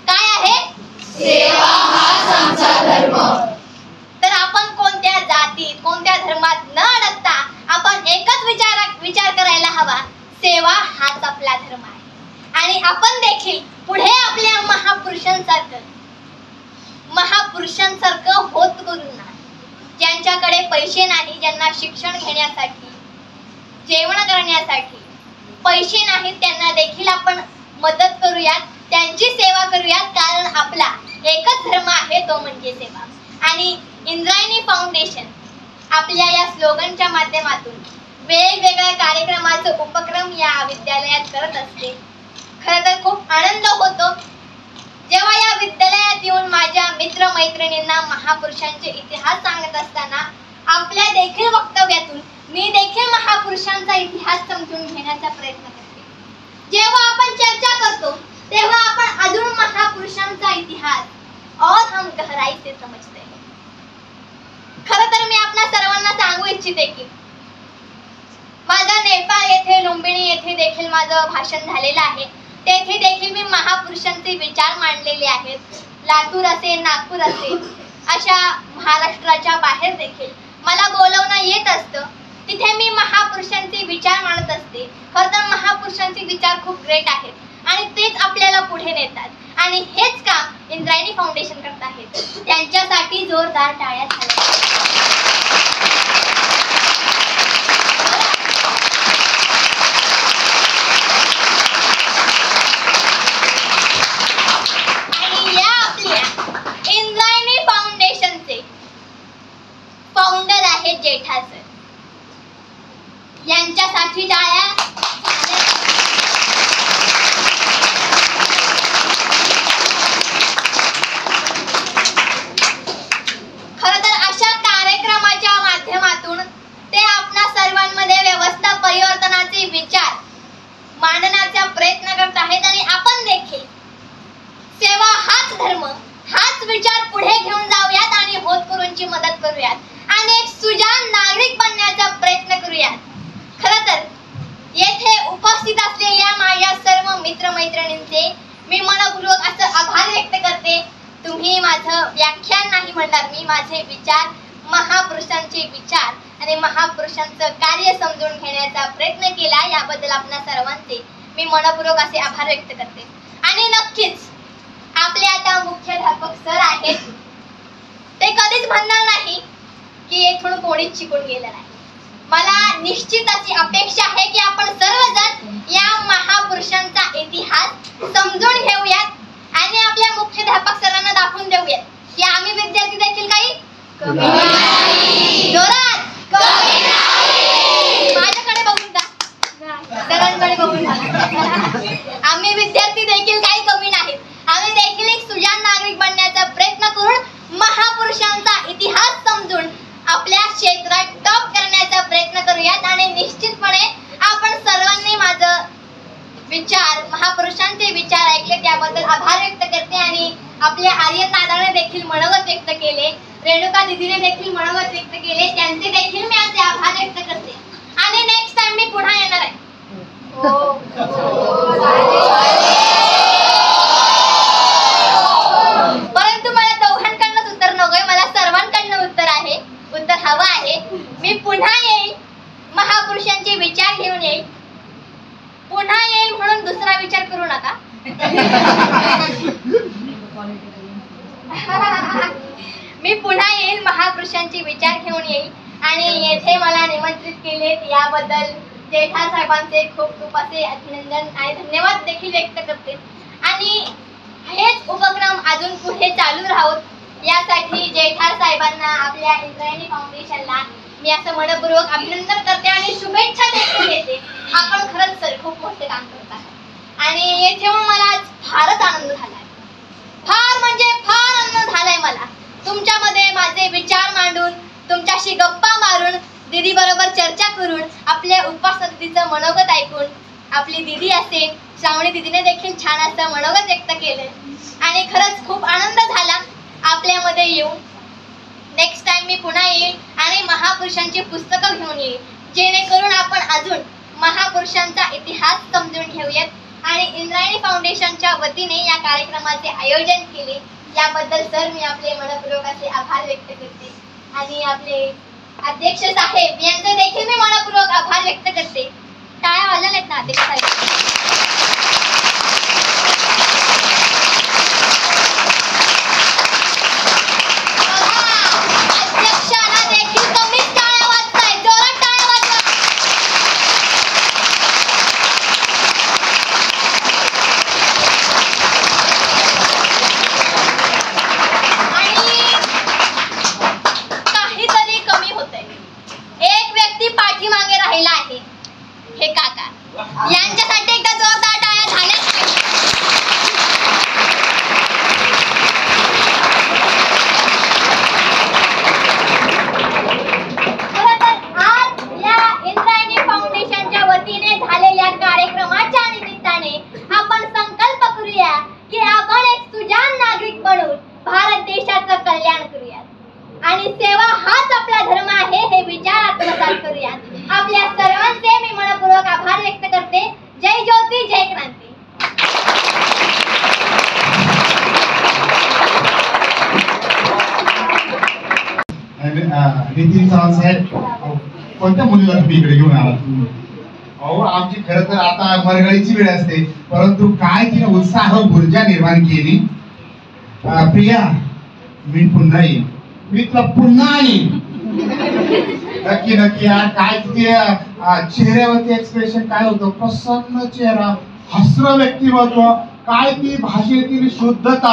काय आहे? सेवा हाच आमचा धर्म. तर आपण कोणत्या जातीत, कोणत्या धर्मात न अडकता आपण एकच विचार करायला हवा, सेवा हाच आपला धर्म आहे. आणि आपण देखील पुढे आपल्या महापुरुषांसारखं होत करू ना. ज्यांच्याकडे पैसे नाही, ज्यांना शिक्षण घेण्यासाठी, जेवण करण्यासाठी पैसे नाहीत, त्यांना देखील आपण मदत करूयात, त्यांची सेवा करूयात. कारण आपला एकच धर्म आहे, तो म्हणजे सेवा. आणि इंद्रायणी फाउंडेशन आपल्या या स्लोगनच्या माध्यमातून वेगवेगळ्या कार्यक्रमाचे उपक्रम या विद्यालयात करत असते. खरं तर खूप आनंद होतो जेव्हा या विद्यालयात येऊन माझ्या मित्रमैत्रिणींना महापुरुषांचे इतिहास सांगत असताना आपल्या देखील वक्तव्यातून मी देखील महापुरुषांचा इतिहास समजून घेण्याचा प्रयत्न करते. जेव्हा आपण चर्चा करतो तेव्हा आपण अजून महापुरुषांचा इतिहास और हम गहराई से समजते हैं. खरं तर मी आपल्या सर्वांना सांगू इच्छिते की माझा नेपाळ येथे, लुंबिनी येथे देखील माझं भाषण झालेलं आहे. तेथे देखील मी महापुरुषांचे विचार मांडलेले आहेत. लातूर असेल, नागपूर असेल, अशा महाराष्ट्राच्या बाहेर देखील मला बोलवणं येत असतं. तिथे मी महापुरुषांचे विचार मांडत असते. खरं तर महापुरुषांचे विचार खूप ग्रेट आहेत आणि तेच आपल्याला पुढे नेतात. आणि हेच काम इंद्रायणी फाउंडेशन करत आहेत. त्यांच्यासाठी जोरदार टाळ्या झाल्या. इंद्रायणी फाउंडेशनचे फाउंडर आहेत जेठाल सर. यांच्यासाठी टाळ्या. खरं तर अशा कार्यक्रमाच्या माध्यमातून ते आपल्या सर्वांमध्ये व्यवस्था परिवर्तनाचे विचार मांडण्याचा प्रयत्न करत आहेत. आणि आपण देखील सेवा हाच धर्म, हाच विचार पुढे घेऊन जाऊयात आणि होतकरूंची मदत करूयात आणि एक सुजाण नागरिक बनण्याचा प्रयत्न करूयात. खरं तर येथे उपस्थित असलेल्या माझ्या सर्व मित्रमैत्रिणींचे मी मनपूर्वक असं आभार व्यक्त करते. तुम्ही माझं व्याख्यान नाही म्हणणार, मी माझे विचार, महापुरुषांचे विचार आणि महापुरुषांचं कार्य समजून घेण्याचा प्रयत्न केला. याबद्दल आपल्या सर्वांचे मी मनपूर्वक असे आभार व्यक्त करते. आणि नक्कीच आपले आता मुख्याध्यापक सर आहेत, ते कधीच म्हणणार नाही की येथून कोणीच शिकून गेलं नाही. मला निश्चित अशी अपेक्षा आहे की आपण सर्वजण या महापुरुषांचा इतिहास समजून घेऊयात आणि आपल्या मुख्याध्यापक सरांना दाखवून देऊयात की आम्ही विद्यार्थी देखील काही कमी नाही. जोरात कमी नाही. माझ्याकडे बघून जा, सरांकडे बघून जा. आम्ही विद्यार्थी देखील काही कमी नाहीत. आम्ही देखील एक सुजाण नागरिक बनण्याचा प्रयत्न करून महापुरुषांचा इतिहास समजून आपल्या क्षेत्रात टॉप करण्याचा प्रयत्न करूयात. आणि निश्चितपणे आपण सर्वांनी माझं विचार, महापुरुषांचे विचार ऐकले त्याबद्दल आभार व्यक्त करते. आणि आपल्या आर्य दादाने देखील मनोगत व्यक्त केले, रेणुका दीदीने देखील मनोगत व्यक्त केले, त्यांचे देखील मी असे आभार व्यक्त करते. आणि नेक्स्ट टाइम मी पुन्हा येणार आहे. परंतु मला दोघांकडनंच उत्तर नकोय, मला सर्वांकडनं उत्तर आहे. मी पुन्हा येईल, महापुरुषांचे विचार घेऊन येईल आणि येथे मला निमंत्रित केले याबद्दल जेठार साहेबांचे खूप खूप असे अभिनंदन आणि धन्यवाद देखील व्यक्त करते. आणि हेच उपक्रम अजून पुढे चालू राहोत यासाठी जेठार साहेबांना, आपल्या इंद्रायणी फाउंडेशनला मी असं मनपूर्वक अभिनंदन करते आणि शुभेच्छा देखील देते. आपण खरंच सर खूप मोठे काम करत आहात आणि येथे येऊन मला आज फारच आनंद झालाय. फार म्हणजे फार आनंद झालाय मला तुमच्यामध्ये माझे विचार मांडून, तुमच्याशी गप्पा मारून, दीदी बरोबर चर्चा करून, आपल्या उपासना दीदीचं मनोगत ऐकून. आपली दीदी असेल, श्रावणी दीदीने देखील छान असं मनोगत व्यक्त केलं आणि खरंच खूप आनंद झाला आपल्यामध्ये येऊन. नेक्स्ट टाइम मी पुन्हा येईल आणि महापुरुषांची पुस्तकं घेऊन येईल, जेणेकरून आपण अजून महापुरुषांचा इतिहास समजून घेऊयात. आणि इंद्रायणी फाउंडेशनच्या वतीने या कार्यक्रमाचे आयोजन केले याबद्दल सर मी आपले मनपूर्वक असे आभार व्यक्त करते. आणि आपले अध्यक्ष साहेब यांचे देखील मी मनपूर्वक आभार व्यक्त करते. टाळ्या वाजल्या नाहीत ना अध्यक्ष साहेब? यांच्यासाठी एकदा जोरदार टाळ्या झाल्याच पाहिजे. खरं तर आज या इंद्रायणी फाउंडेशनच्या वतीने झालेल्या कार्यक्रमाच्या निमित्ताने आपण संकल्प करूया की आपण एक सुजाण नागरिक बनून भारत देशाचं कल्याण करूयात आणि सेवा हाच आपला धर्म आहे हे विचार आत्मसात करूयात. आपल्या सर्वांचे मी मनपूर्वक आभार व्यक्त करते. जय ज्योती, जय क्रांती. नितीन चव्हाण साहेब, कोणत्या मुलीला तुम्ही इकडे घेऊन आलात? अहो, आमची खरं तर आता मरगळीची वेळ असते, परंतु काय तिने उत्साह ऊर्जा निर्माण केली. प्रिया, मी पुन्हा येईन, मी तुला पुन्हा येईन. नक्की नक्की. काय तिथे चेहऱ्यावरती एक्सप्रेशन काय होतं? प्रसन्न चेहरा, हसरं व्यक्तिमत्व, काय ती भाषेतील शुद्धता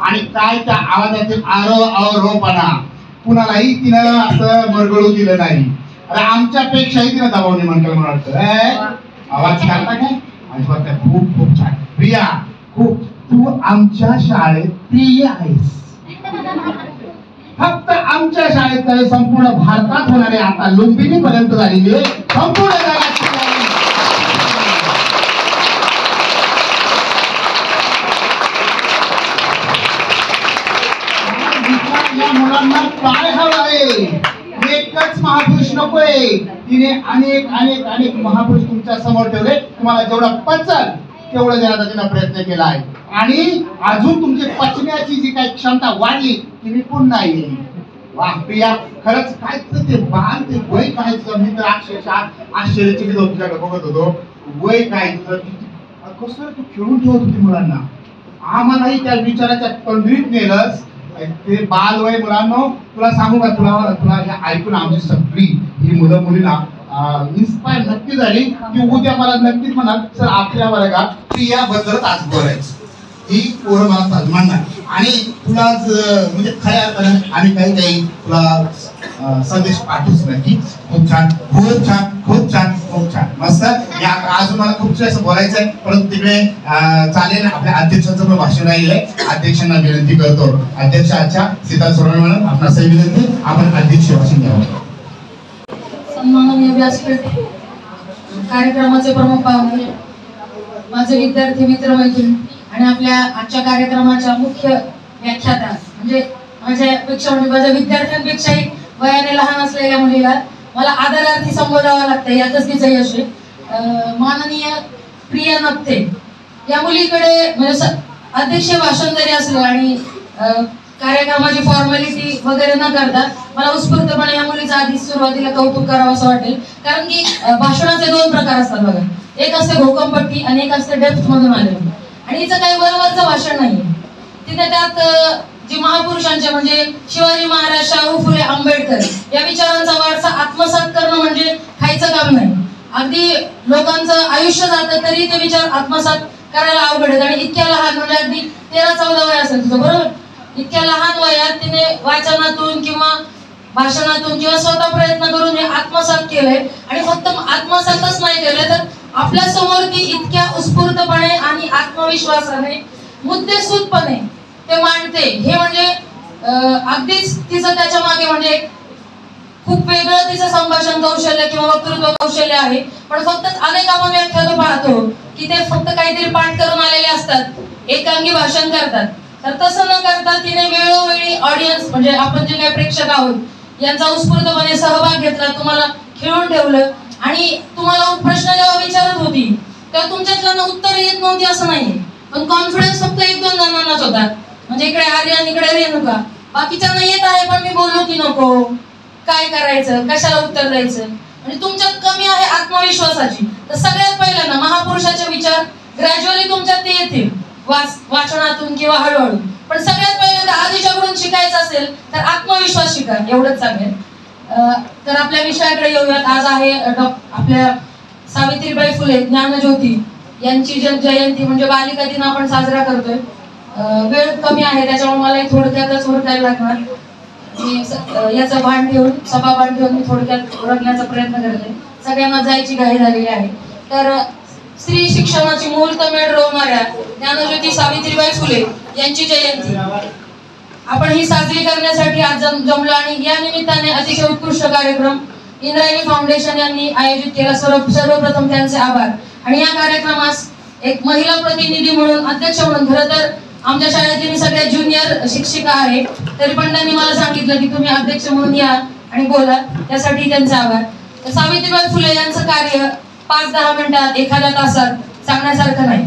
आणि काय त्या आवाजातील आरोपणा. कुणालाही तिनं असं मरगळू दिलं नाही. अरे आमच्यापेक्षाही तिनं दबाव निर्माण केला. मला वाटतं आवाज घालता काय अजिबात. खूप खूप छान प्रिया, खूप. तू आमच्या शाळेत प्रिय आहेस. फक्त आमच्या शाळेत नाही, संपूर्ण भारतात होणारे आता लुंबिनी पर्यंत झालेली संपूर्ण जगात या मुलांना काय हवं आहे? एकच महापुरुष नकोय. तिने अनेक अनेक अनेक महापुरुष तुमच्या समोर ठेवले. तुम्हाला जेवढं पचल तेवढं देण्याचा तिने प्रयत्न केला आहे आणि अजून तुमची पचण्याची जी काही क्षमता वाढली ती मी पुन्हा येईल. वाह प्रिया, खरंच काय ते बाल, ते वय काय तुझं? मी तर अक्षरशः आश्चर्यचकित होतो तुझ्याकडे बघत होतो. वय काय तुझं? कसं तू खेळून ठेवत होती मुलांना. आम्हालाही त्या विचाराच्या तंद्रीत नेलंस. ते बाल वय मुलांना तुला सांगू का, तुला हे ऐकून आमची सगळी ही मुलं मुलींना इन्स्पायर नक्की झाली की उद्या मला नक्कीच म्हणाल सर आपल्या वर्गात प्रियाबद्दलच आज बोलायचं. ही पोरं मला सन्मान नाही आणि तुलाच म्हणजे खऱ्या अर्थाने आम्ही काही काही तुला संदेश पाठवूच नक्की. खूप छान, खूप छान, खूप छान, खूप छान, मस्त. अजून मला खूप असं बोलायचं आहे, परंतु तिकडे चालेल आपल्या अध्यक्षांचं पण भाषण राहिलं आहे. अध्यक्षांना विनंती करतो. अध्यक्ष आजच्या सीता सोनवणे मॅडम, आपणास विनंती, आपण अध्यक्ष भाषण द्यावं. सन्माननीय व्यासपीठ, कार्यक्रमाचे प्रमुख पाहुणे, माझे विद्यार्थी मित्र मैत्रिणी आणि आपल्या आजच्या कार्यक्रमाच्या मुख्य व्याख्याता म्हणजे माझ्यापेक्षा म्हणजे माझ्या विद्यार्थ्यांपेक्षाही वयाने लहान असलेल्या मुलीला मला आदरार्थी संबोधावं लागतं, यातच तिचं यश आहे. माननीय प्रिया नप्ते या मुलीकडे म्हणजे अध्यक्ष भाषण जरी असलं आणि कार्यक्रमाची फॉर्मॅलिटी वगैरे न करता मला उत्स्फूर्तपणे या मुलीचं आधी सुरुवातीला कौतुक करावं असं वाटेल. कारण की भाषणाचे दोन प्रकार असतात बघा. एक असते घोकंपट्टी आणि एक असते डेप्थ मधून आलेलं. आणि हिचं काही वरवरचं भाषण नाहीये. तिथे त्यात जे महापुरुषांचे म्हणजे शिवाजी महाराज, शाहू फुले, आंबेडकर या विचारांचा वारसा आत्मसात करणं म्हणजे खायचं काम नाही. अगदी लोकांचं आयुष्य जातं तरी ते विचार आत्मसात करायला अवघड आहेत. आणि इतक्या लहान म्हणजे अगदी 13-14 वय असेल तुझं बरोबर, इतक्या लहान वयात तिने वाचनातून किंवा भाषणातून किंवा स्वतः प्रयत्न करून हे आत्मसात केलंय. आणि फक्त आत्मसातच नाही केलंय तर आपल्या समोर ती इतक्या उत्स्फूर्तपणे आणि आत्मविश्वासाने मुद्देसूदपणे ते मांडते. हे म्हणजे अगदीच तिचं त्याच्या मागे म्हणजे खूप वेगळं तिचं संभाषण कौशल्य किंवा वक्तृत्व कौशल्य आहे. पण फक्त अनेक आपण व्याख्यान पाहतो की ते फक्त काहीतरी पाठ करून आलेले असतात, एकांगी भाषण करतात. तर तसं न करता तिने वेळोवेळी ऑडियन्स म्हणजे आपण जे काही प्रेक्षक आहोत यांचा उत्स्फूर्तपणे सहभाग घेतला, तुम्हाला खेळून ठेवलं. आणि तुम्हाला प्रश्न जेव्हा विचारत होती तेव्हा तुमच्यातल्या उत्तर येत नव्हती असं नाहीये, पण कॉन्फिडन्स फक्त 1-2 जणांनाच होता. म्हणजे इकडे आर्यन, इकडे रेणुका, बाकीच्यांना येत आहे पण मी बोललो की नको, काय करायचं, कशाला उत्तर द्यायचं. म्हणजे तुमच्यात कमी आहे आत्मविश्वासाची. तर सगळ्यात पहिल्यांदा महापुरुषाचे विचार ग्रॅज्युअली तुमच्यात ते येतील वाचनातून किंवा हळूहळू. पण सगळ्यात पहिल्यांदा आधीच्याकडून शिकायचं असेल तर आत्मविश्वास शिका, एवढंच सांगेल. तर आपल्या विषयाकडे येऊयात. आज आहे आपल्या सावित्रीबाई फुले ज्ञानज्योती यांची जयंती म्हणजे बालिका दिन आपण साजरा करतोय. वेळ कमी आहे त्याच्यामुळे मला थोडक्यातच ओळखायला लागणार. याचं भान ठेवून सभाभान ठेवून मी थोडक्यात ओळखण्याचा प्रयत्न करते. सगळ्यांना जायची घाई झालेली आहे. तर स्त्री शिक्षणाची मूर्तमेढ रोवणाऱ्या ज्ञानज्योती सावित्रीबाई फुले यांची जयंती आपण ही साजरी करण्यासाठी आज जमलो. आणि या निमित्ताने अतिशय उत्कृष्ट कार्यक्रम इंद्रायणी फाउंडेशन यांनी आयोजित केला. सर्वप्रथम त्यांचे आभार. आणि या कार्यक्रमास एक महिला प्रतिनिधी म्हणून, अध्यक्ष म्हणून, खरं तर आमच्या शाळेतील सगळ्यात ज्युनियर शिक्षिका आहे तरी पण त्यांनी मला सांगितलं की तुम्ही अध्यक्ष म्हणून या आणि बोला, त्यासाठी त्यांचे आभार. तर सावित्रीबाई फुले यांचं कार्य 5-10 मिनिटात, एखाद्या तासात सांगण्यासारखं नाही.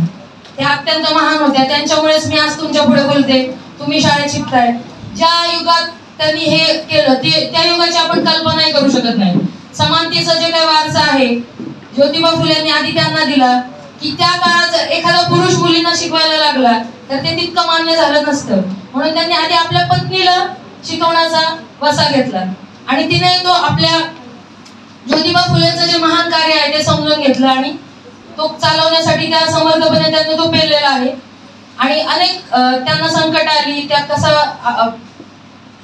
त्या अत्यंत महान होत्या. त्यांच्यामुळेच मी आज तुमच्या पुढे बोलते. तुम्ही शाळेत शिकताय. ज्या युगात त्यांनी हे केलं त्या युगाची आपण कल्पनाही करू शकत नाही. समानतेचा जे काही वारसा आहे ज्योतिबा फुलेंनी आधी त्यांना दिला की त्या काळात जर एखादा पुरुष मुलींना शिकवायला लागला तर ते तितकं मान्य झालं नसतं. म्हणून त्यांनी आधी आपल्या पत्नीला शिकवण्याचा वसा घेतला. आणि तिने तो आपल्या ज्योतिबा फुलेंचं जे महान कार्य आहे ते समजून घेतलं आणि तो चालवण्यासाठी त्या समर्थपणे त्यांनी तो पेरलेला आहे. आणि अनेक त्यांना संकट आली, त्या कसा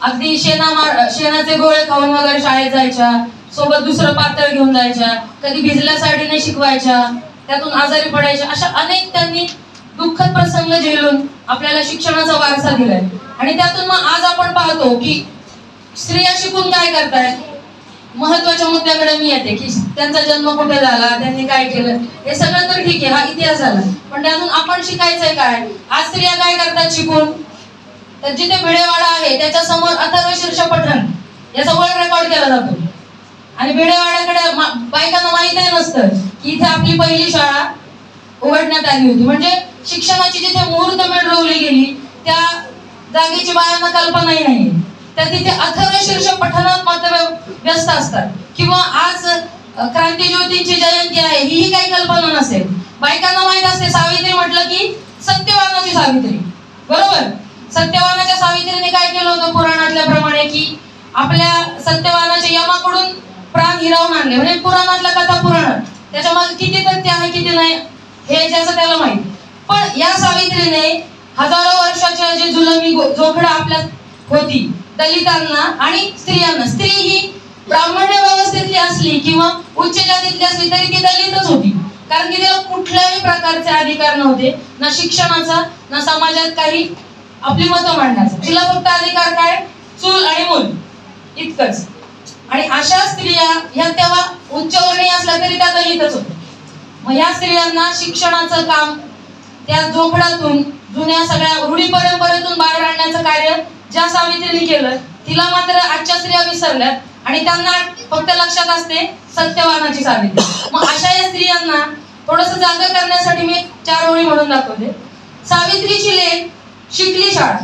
अगदी शेणाचे गोळे खाऊन वगैरे शाळेत जायच्या, सोबत दुसरं पातळ घेऊन जायच्या, कधी भिजल्या साडीने शिकवायच्या, त्यातून आजारी पडायच्या. अशा अनेक त्यांनी दुःखद प्रसंग झेलून आपल्याला शिक्षणाचा वारसा दिलाय. आणि त्यातून मग आज आपण पाहतो की स्त्रिया शिकून काय करतायत. महत्वाच्या मुद्द्याकडे मी येते की त्यांचा जन्म कुठे झाला, त्यांनी काय केलं, हे सगळं तर ठीक आहे, हा इतिहास झाला. पण त्यातून आपण शिकायचंय काय. आज स्त्रिया काय करतात शिकून, तर जिथे भिडेवाडा आहे त्याच्या समोर अथर्वशीर्ष पठण याचा वर्ल्ड रेकॉर्ड केला जातो. आणि भिडेवाड्याकडे बायकांना माहिती नसतं की इथे आपली पहिली शाळा उघडण्यात आली होती. म्हणजे शिक्षणाची जिथे मुहूर्तमेढ रोवली गेली त्या जागेची बायांना कल्पनाही नाही. त्या तिथे अथर्वशीर्ष पठणात मात्र व्यस्त असतात. किंवा आज क्रांतिज्योतींची जयंती आहे ही काही कल्पना नसेल. बायकांना माहित असते सावित्री म्हटलं की सत्यवानाची सावित्री, बरोबर. सत्यवानाच्या सावित्रीने काय केलं होतं पुराणातल्या प्रमाणे की आपल्या सत्यवानाच्या यमाकडून प्राण हिरावून आणले. म्हणजे पुराणातल्या कथा पुराणात त्याच्यामध्ये किती तथ्य आहे किती नाही हे ज्याचं त्याला माहिती. पण या सावित्रीने हजारो वर्षाच्या जे जुलमी जोखडा आपल्यात होती दलितांना आणि स्त्रियांना, स्त्री ही ब्राह्मण्य व्यवस्थेतली असली किंवा उच्च जातीतली असली तरी ती दलितच होती. कारण की तिला कुठल्याही प्रकारचे अधिकार नव्हते, ना शिक्षणाचा ना समाजात काही आपली मतं मांडण्याचा. तिला फक्त अधिकार काय, चूल आणि मूल इतकंच. आणि अशा स्त्रिया ह्या तेव्हा उच्चवर्णीय असल्या तरी त्या दलितच होत्या. मग या स्त्रियांना शिक्षणाचं काम त्या जोखडातून जुन्या सगळ्या रूढी परंपरेतून बाहेर आणण्याचं कार्य ज्या सावित्रीने केलं तिला मात्र आजच्या स्त्रिया विसरल्यात आणि त्यांना फक्त लक्षात असते सत्यवानाची सावित्री. मग अशा या स्त्रियांना थोडस जागा करण्यासाठी मी 4 ओळी म्हणून दाखवते. सावित्रीची लेक शिकली शाळा.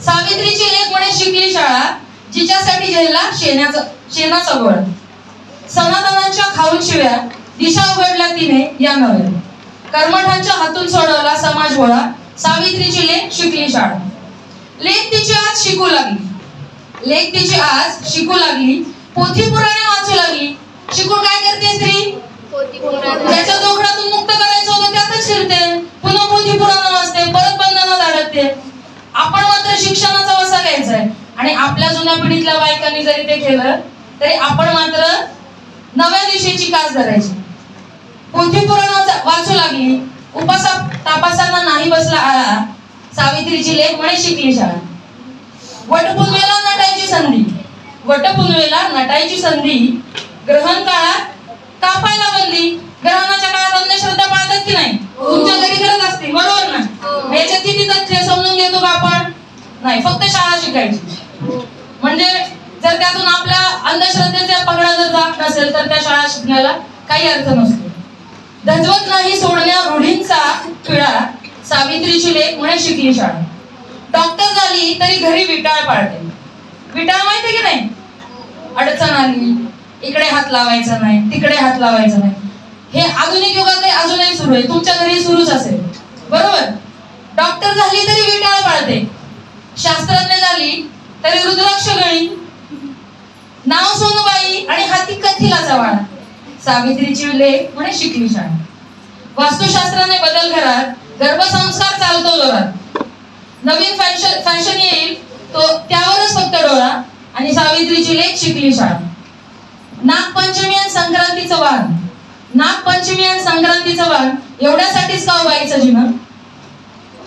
सावित्रीची लेक म्हणजे शिकली शाळा जिच्यासाठी झेलला शेणाचा गोळा. सनातनांच्या खाऊन शिव्या दिशा उघडल्या तिने या नव्हे. कर्मठांच्या हातून सोडवला समाज गोळा, सावित्रीची लेक शिकली शाळा. लेक तिची आज शिकू लागली, लेक तिची आज शिकू लागली, पोथी पुराणे वाचू लागली. शिकून काय करते स्त्री? ज्याच्या जोखडातून मुक्त करायचं होतं त्यातच शिरते, पुन्हा पोथी पुराण वाचते, परत बंधनात अडकते. आपण मात्र शिक्षणाचा वसा घ्यायचा आहे आणि आपल्या जुन्या पिढीतल्या बायकांनी जरी ते केलं तरी आपण मात्र नव्या दिशेची कास धरायची. पोथी पुराण वाचू लागली, उपासा तापासांना नाही बसला आळा, सावित्रीची लेक म्हणे शिकली शाळा. वटपुनवेला नटायची संधी, वटपुनवेला नटायची संधी, ग्रहण काळात कापायला बंदी. ग्रहणाच्या काळात अंधश्रद्धा पाळतात की नाही? तुमच्या घरी करत असतील, बरोबर ना? याच्यात किती तथ्य समजून घेतो का आपण? नाही, फक्त शाळा शिकायची. म्हणजे जर त्यातून आपल्या अंधश्रद्धेच्या पगडा जर जात नसेल तर त्या शाळा शिकण्याला काही अर्थ नसतो. धजवत नाही सोडण्या रूढींचा पिळा, सावित्रीची लेक म्हणे शिकली शाळा. डॉक्टर झाली तरी घरी विटाळ पाळते. विटाळ माहिती की नाही? अडचण आली, इकडे हात लावायचा नाही, तिकडे हात लावायचा नाही. हे आधुनिक युगात अजूनही सुरू आहे, तुमच्या घरी सुरूच असेल, बरोबर? डॉक्टर झाली तरी विटाळ पाळते, शास्त्रज्ञ झाली तरी रुद्राक्ष गळी, नाव सोनूबाई आणि हाती कथिलाचा वाळा, सावित्रीची लेक म्हणे शिकली शाळा. वास्तुशास्त्राने बदल घरात, गर्भसंस्कार चालतो जोरात, नवीन फॅशन येईल तो त्यावरच फक्त डोळा, आणि सावित्रीची लेक शिकली शाळा. नागपंचमी आणि संक्रांतीचं वाण, नागपंचमी आणि संक्रांतीचं वाण एवढ्यासाठीच का बाईचं जीवन?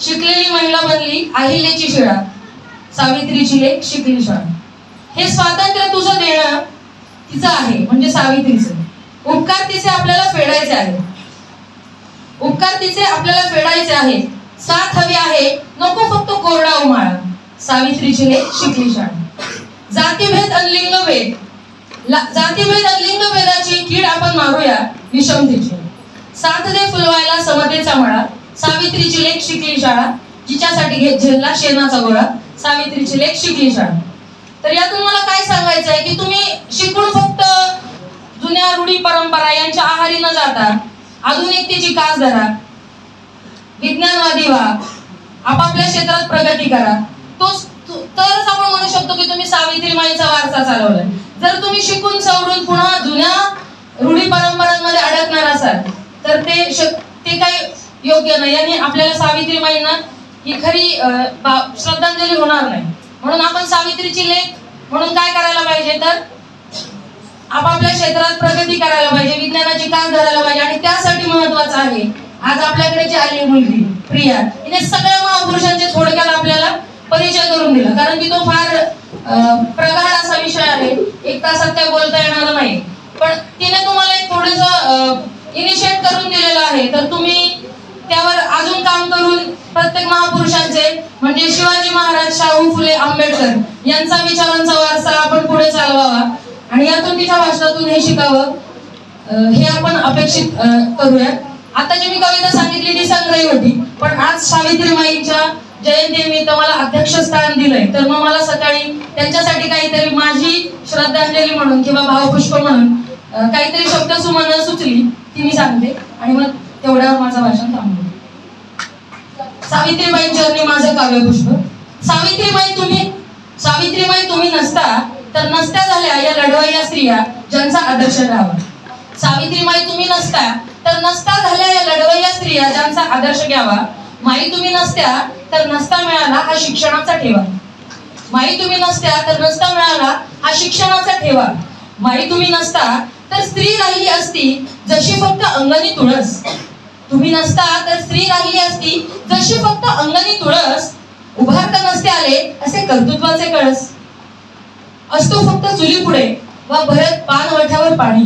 शिकलेली महिला बनली अहिल्याची शिळा, सावित्रीची लेक शिकली शाळा. हे स्वातंत्र्य तुझं देणं तिचं आहे, म्हणजे सावित्रीचं. उपकार तिचे आपल्याला फेडायचे आहे, उपकार तिचे आपल्याला फेडायचे आहे. साथ हवी आहे, नको फक्त कोरडा उमाळा, सावित्रीची लेक शिकली शाळा. जातीभेद आणि लिंगभेद, जातीभेद आणि लिंगभेदाची कीड आपण मारूया विषमतेची. साथ दे फुलवायला समतेचा मळा, सावित्रीची लेक शिकली शाळा. जिच्यासाठी झेलला शेणाचा गोळा, सावित्रीची लेक शिकली शाळा. तर यातून मला काय सांगायचं आहे की तुम्ही शिकून फक्त जुन्या रूढी परंपरा यांच्या आहारी न जाता आधुनिकतेची कास धरा, विज्ञानवादी व्हा, आपापल्या क्षेत्रात प्रगती करा. तरच आपण म्हणू शकतो की तुम्ही सावित्रीमाईचा वारसा चालवलाय. जर तुम्ही शिकून सवरून पुन्हा जुन्या रूढी परंपरांमध्ये अडकणार असाल तर ते काही योग्य नाही आणि आपल्याला सावित्रीमाईंना ही खरी श्रद्धांजली होणार नाही. म्हणून आपण सावित्रीची लेक म्हणून काय करायला पाहिजे तर आपापल्या क्षेत्रात प्रगती करायला पाहिजे, विज्ञानाची कास धरायला पाहिजे. आणि त्यासाठी महत्वाचं आहे आज आपल्याकडे जी आली मुलगी प्रिया, हिने सगळ्या महापुरुषांचे थोडक्यात आपल्याला परिचय करून दिला, कारण की तो फार प्रगाढ असा विषय आहे, एक तासात काय बोलता येणार नाही. पण तिने तुम्हाला एक थोडंसं इनिशिएट करून दिलेलं आहे, तर तुम्ही त्यावर अजून काम करून प्रत्येक महापुरुषांचे म्हणजे शिवाजी महाराज, शाहू फुले, आंबेडकर यांचा विचारांचा वारसा आपण पुढे चालवावा आणि यातून तिच्या भाषणातून हे शिकावं, हे आपण अपेक्षित करूया. आता जी मी कविता सांगितली ती संग्रही होती, पण आज सावित्रीमाईच्या जयंतीनिमित्त मला अध्यक्षस्थान दिलंय, तर मग मला सकाळी त्यांच्यासाठी काहीतरी माझी श्रद्धांजली म्हणून किंवा भावपुष्प म्हणून काहीतरी शब्द सुमन सुचली ती मी सांगते आणि मग तेवढ्यावर माझं भाषण थांबवते. सावित्रीबाईंचरणी माझं काव्यपुष्प. सावित्रीबाई तुम्ही नसता तर नसत्या झाल्या या लढवय्या स्त्रिया ज्यांचा आदर्श घ्यावा. सावित्रीबाई तुम्ही नसता तर नसता झाल्या या लढवय्या स्त्रिया ज्यांचा आदर्श घ्यावा. माई तुम्ही नसत्या तर नसता मिळाला हा शिक्षणाचा ठेवा. माई तुम्ही नसत्या तर नसता मिळाला हा शिक्षणाचा ठेवा. माई तुम्ही नसता तर स्त्री राहिली असती जशी फक्त अंगणी तुळस. तुम्ही नसता तर स्त्री राहिली असती जशी फक्त अंगणी तुळस. उभारता नसते आले असे कर्तृत्वाचे कळस. असतो फक्त चुली पुढे वा भरत पानवठ्यावर पाणी.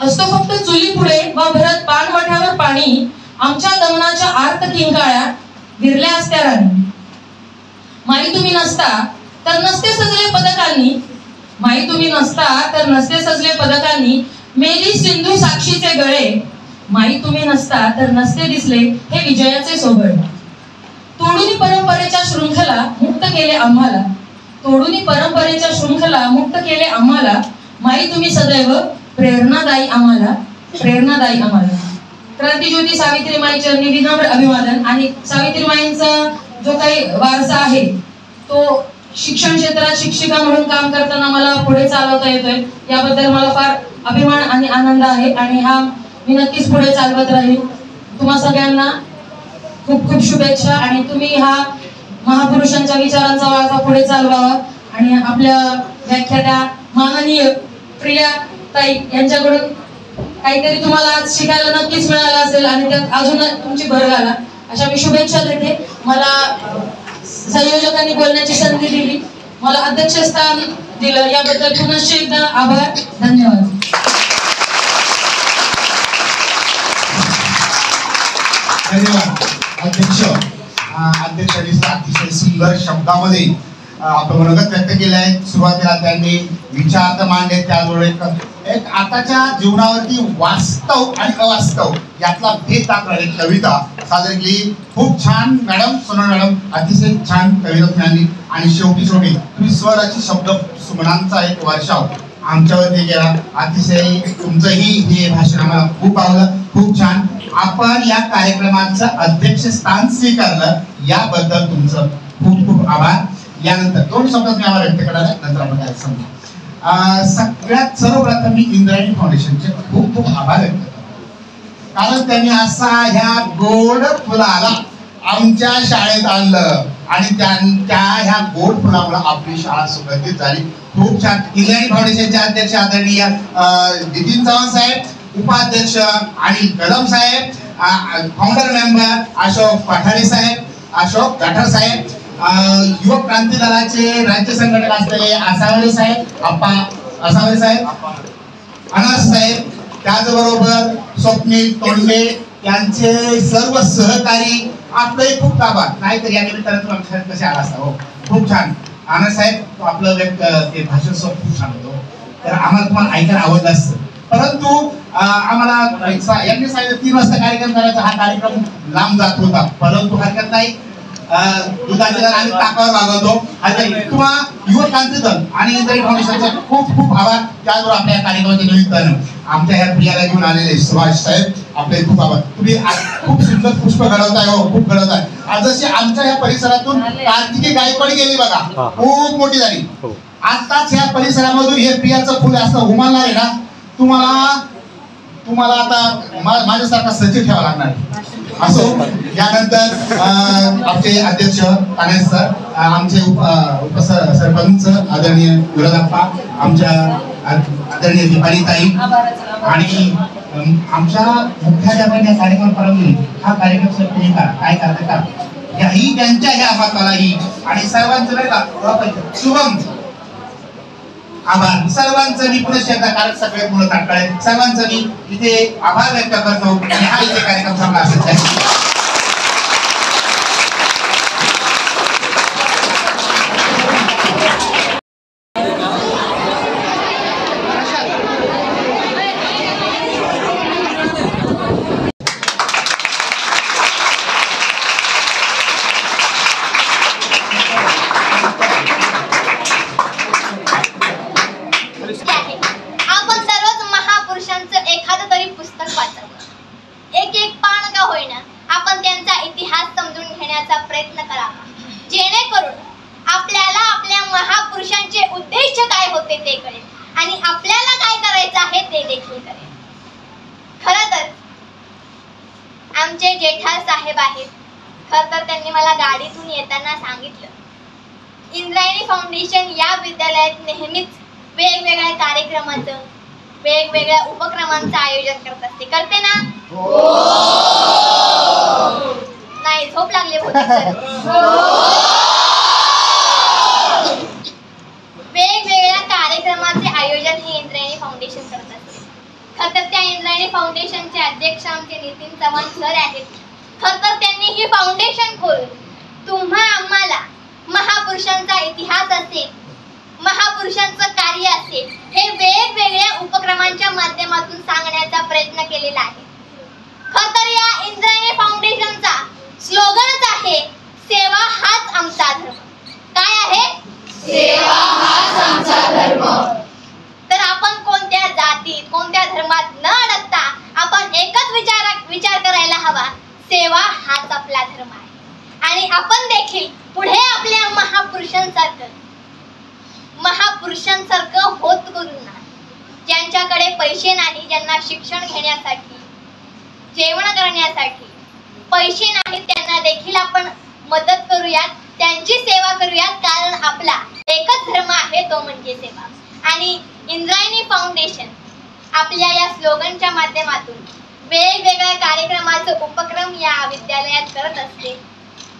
असतो फक्त चुली पुढे वा भरत पानवठ्यावर पाणी. आमच्या दमनाच्या आर्त किंकाळ्या विरल्या असत्या राणी. माई तुम्ही नसता तर नसते सजले पदकांनी. माई तुम्ही नसता तर नसते सजले पदकांनी. मेरी सिंधू साक्षीचे गळे. माई तुम्ही नसता तर नसते दिसले हे विजयाचे सोहळे. तोडून परंपरेच्या शृंखला मुक्त केले आम्हाला. तोडून परंपरेच्या शृंखला मुक्त केले आम्हाला. माई तुम्ही सदैव प्रेरणादायी आम्हाला. प्रेरणादायी आम्हाला. क्रांतीज्योती सावित्रीमाईच्या विनम्र अभिवादन. आणि सावित्रीमाईंचा जो काही वारसा आहे तो शिक्षण क्षेत्रात शिक्षिका म्हणून काम करताना मला पुढे चालवता येतोय, याबद्दल मला फार अभिमान आणि आनंद आहे. आणि हा मी नक्कीच पुढे चालवत राहील. तुम्हा सगळ्यांना खूप खूप शुभेच्छा. आणि तुम्ही हा महापुरुषांच्या विचारांचा वारसा पुढे चालवावा. आणि आपल्या व्याख्यात्या माननीय प्रिया ताई यांच्याकडून काहीतरी तुम्हाला आज शिकायला नक्कीच मिळालं असेल आणि त्यात अजून तुमची भर घाला अशा मी शुभेच्छा देते. मला संयोजकांनी बोलण्याची संधी दिली, मला अध्यक्षस्थान दिलं, याबद्दल पुनश्च एकदा आभार. धन्यवाद. धन्यवाद अध्यक्ष. अध्यक्षांनी अतिशय सुंदर शब्दामध्ये आपलं मनोगत व्यक्त केलं आहे. सुरुवातीला त्यांनी विचार तर मांडले, त्याचबरोबर एक आताच्या जीवनावरती वास्तव आणि अवास्तव यातला भेद दाखवणारी कविता सादर केली. खूप छान मॅडम, सोनल मॅडम, अतिशय छान कविता मिळाली. आणि शेवटी तुम्ही स्वराची शब्द सुमनांचा एक वर्षाव आमच्यावरती केला. अतिशय तुमचंही हे भाषण आम्हाला खूप आवडलं, खूप छान. आपण या कार्यक्रमाचं अध्यक्षस्थान स्वीकारलं याबद्दल तुमचं खूप खूप आभार. यानंतर दोन शब्दात मी आभार व्यक्त करणार आहे, नंतर आपण काय समजू. सगळ्यात सर्वप्रथम मी इंद्रायणी फाउंडेशनचे खूप खूप आभार व्यक्त करतो, कारण त्यांनी असा ह्या गोड फुलाला आमच्या शाळेत आणलं आणि ह्या गोड फुलामुळे आपली शाळा सुगंधित झाली. खूप छान. इंद्रायणी फाउंडेशनचे अध्यक्ष आदरणीय नितीन चव्हाण साहेब, उपाध्यक्ष अनिल कदम साहेब, फाउंडर मेंबर अशोक पठारे साहेब, अशोक गाठर साहेब, युवक क्रांती दलाचे राज्य संघटक असलेले आसावरे साहेब, आप्पा आसावरे साहेब, अनस साहेब, त्याचबरोबर स्वप्नील तोंडे यांचे सर्व सहकारी, आपले खूप आभार. नाहीतर या निमित्तानं तुम्हाला कसे आला असता. हो, खूप छान. अनस साहेब आपलं ते भाषण खूप छान होतं, तर आम्हाला तुम्हाला ऐकायला आवडलं असतं, परंतु आम्हाला यांनी सांगितलं 3 वाजता कार्यक्रम करायचा. हा कार्यक्रम लांब जात होता, परंतु हरकत नाही. दुधाचे दर आम्ही ताकावर वागवतो. किंवा युवक क्रांती दल आणि इंद्रायणी फाउंडेशनचा खूप खूप आभार. त्याचबरोबर आपल्या कार्यक्रमाच्या निमित्तानं आमच्या ह्या प्रियाला घेऊन आलेले सुभाष साहेब, आपले खूप आभार. तुम्ही खूप सुंदर पुष्प घडवताय. हो, खूप घडवताय. आज जशी आमच्या ह्या परिसरातून कार्तिकी गायकवाड गेली बघा, खूप मोठी झाली. आताच ह्या परिसरामधून हे प्रियाचं फुल असं उमलणार आहे ना, तुम्हाला आता माझ्यासारखा सचिव ठेवा लागणार असो. यानंतर आमचे अध्यक्ष काणे सर, आमचे उपसरपंच आदरणीय विरोधाप्पा, आमच्या आदरणीय दीपाली ताई आणि आमच्या मुख्याध्यापक या कार्यक्रमापर्यंत हा कार्यक्रम सर तुम्ही काय करता का याही त्यांच्या ह्या हातालाही आणि सर्वांचं नाही का शुभम आभार. सर्वांचं मी पुन्हा शेता, कारण सगळे मुलं ताटकळे, सर्वांचं मी इथे आभार व्यक्त करतो. आणि हा इथे कार्यक्रम चांगला असेल आहे. आमचे जेठा साहेब आहेत. खरं तर त्यांनी मला गाडीतून येताना सांगितलं, इंद्रायणी फाउंडेशन या विद्यालयात नेहमीच वेगवेगळ्या कार्यक्रमाचं, वेगवेगळ्या उपक्रमांचं आयोजन करत असते. करते ना? नाही, झोप लागली वेगवेगळ्या कार्यक्रमाचे आयोजन हे इंद्रायणी फाउंडेशन करत असते. खरं तर त्या इंद्रायणी फाउंडेशनचे अध्यक्ष आमचे नितीन चव्हाण सर आहेत. खरं तर त्यांनी ही फाउंडेशन खोलून तुम्हा आम्हाला महापुरुषांचा इतिहास असेल, महापुरुषांचं कार्य असेल, हे वेगवेगळ्या उपक्रमांच्या माध्यमातून सांगण्याचा प्रयत्न केलेला आहे. खरं तर या इंद्रायणी फाउंडेशनचा स्लोगनच आहे, सेवा हाच आमचा धर्म. काय आहे? सेवा हाच आमचा धर्म. तर आपण कोणत्या जातीत, कोणत्या धर्मात न अडकता आपण एकच विचार आपण देखील पुढे आपल्या महापुरुषांसारखं होत करू ना. ज्यांच्याकडे पैसे नाही, ज्यांना शिक्षण घेण्यासाठी, जेवण करण्यासाठी पैसे नाहीत, त्यांना देखील आपण मदत करूयात, त्यांची सेवा करूयात. कारण आपला एकच धर्म आहे, तो म्हणजे सेवा. आणि इंद्रायणी फाउंडेशन आपल्या या स्लोगनच्या माध्यमातून वेगवेगळ्या कार्यक्रमाचे उपक्रम या विद्यालयात करत असते.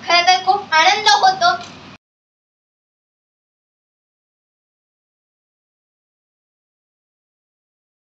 खरं तर खूप आनंद होतो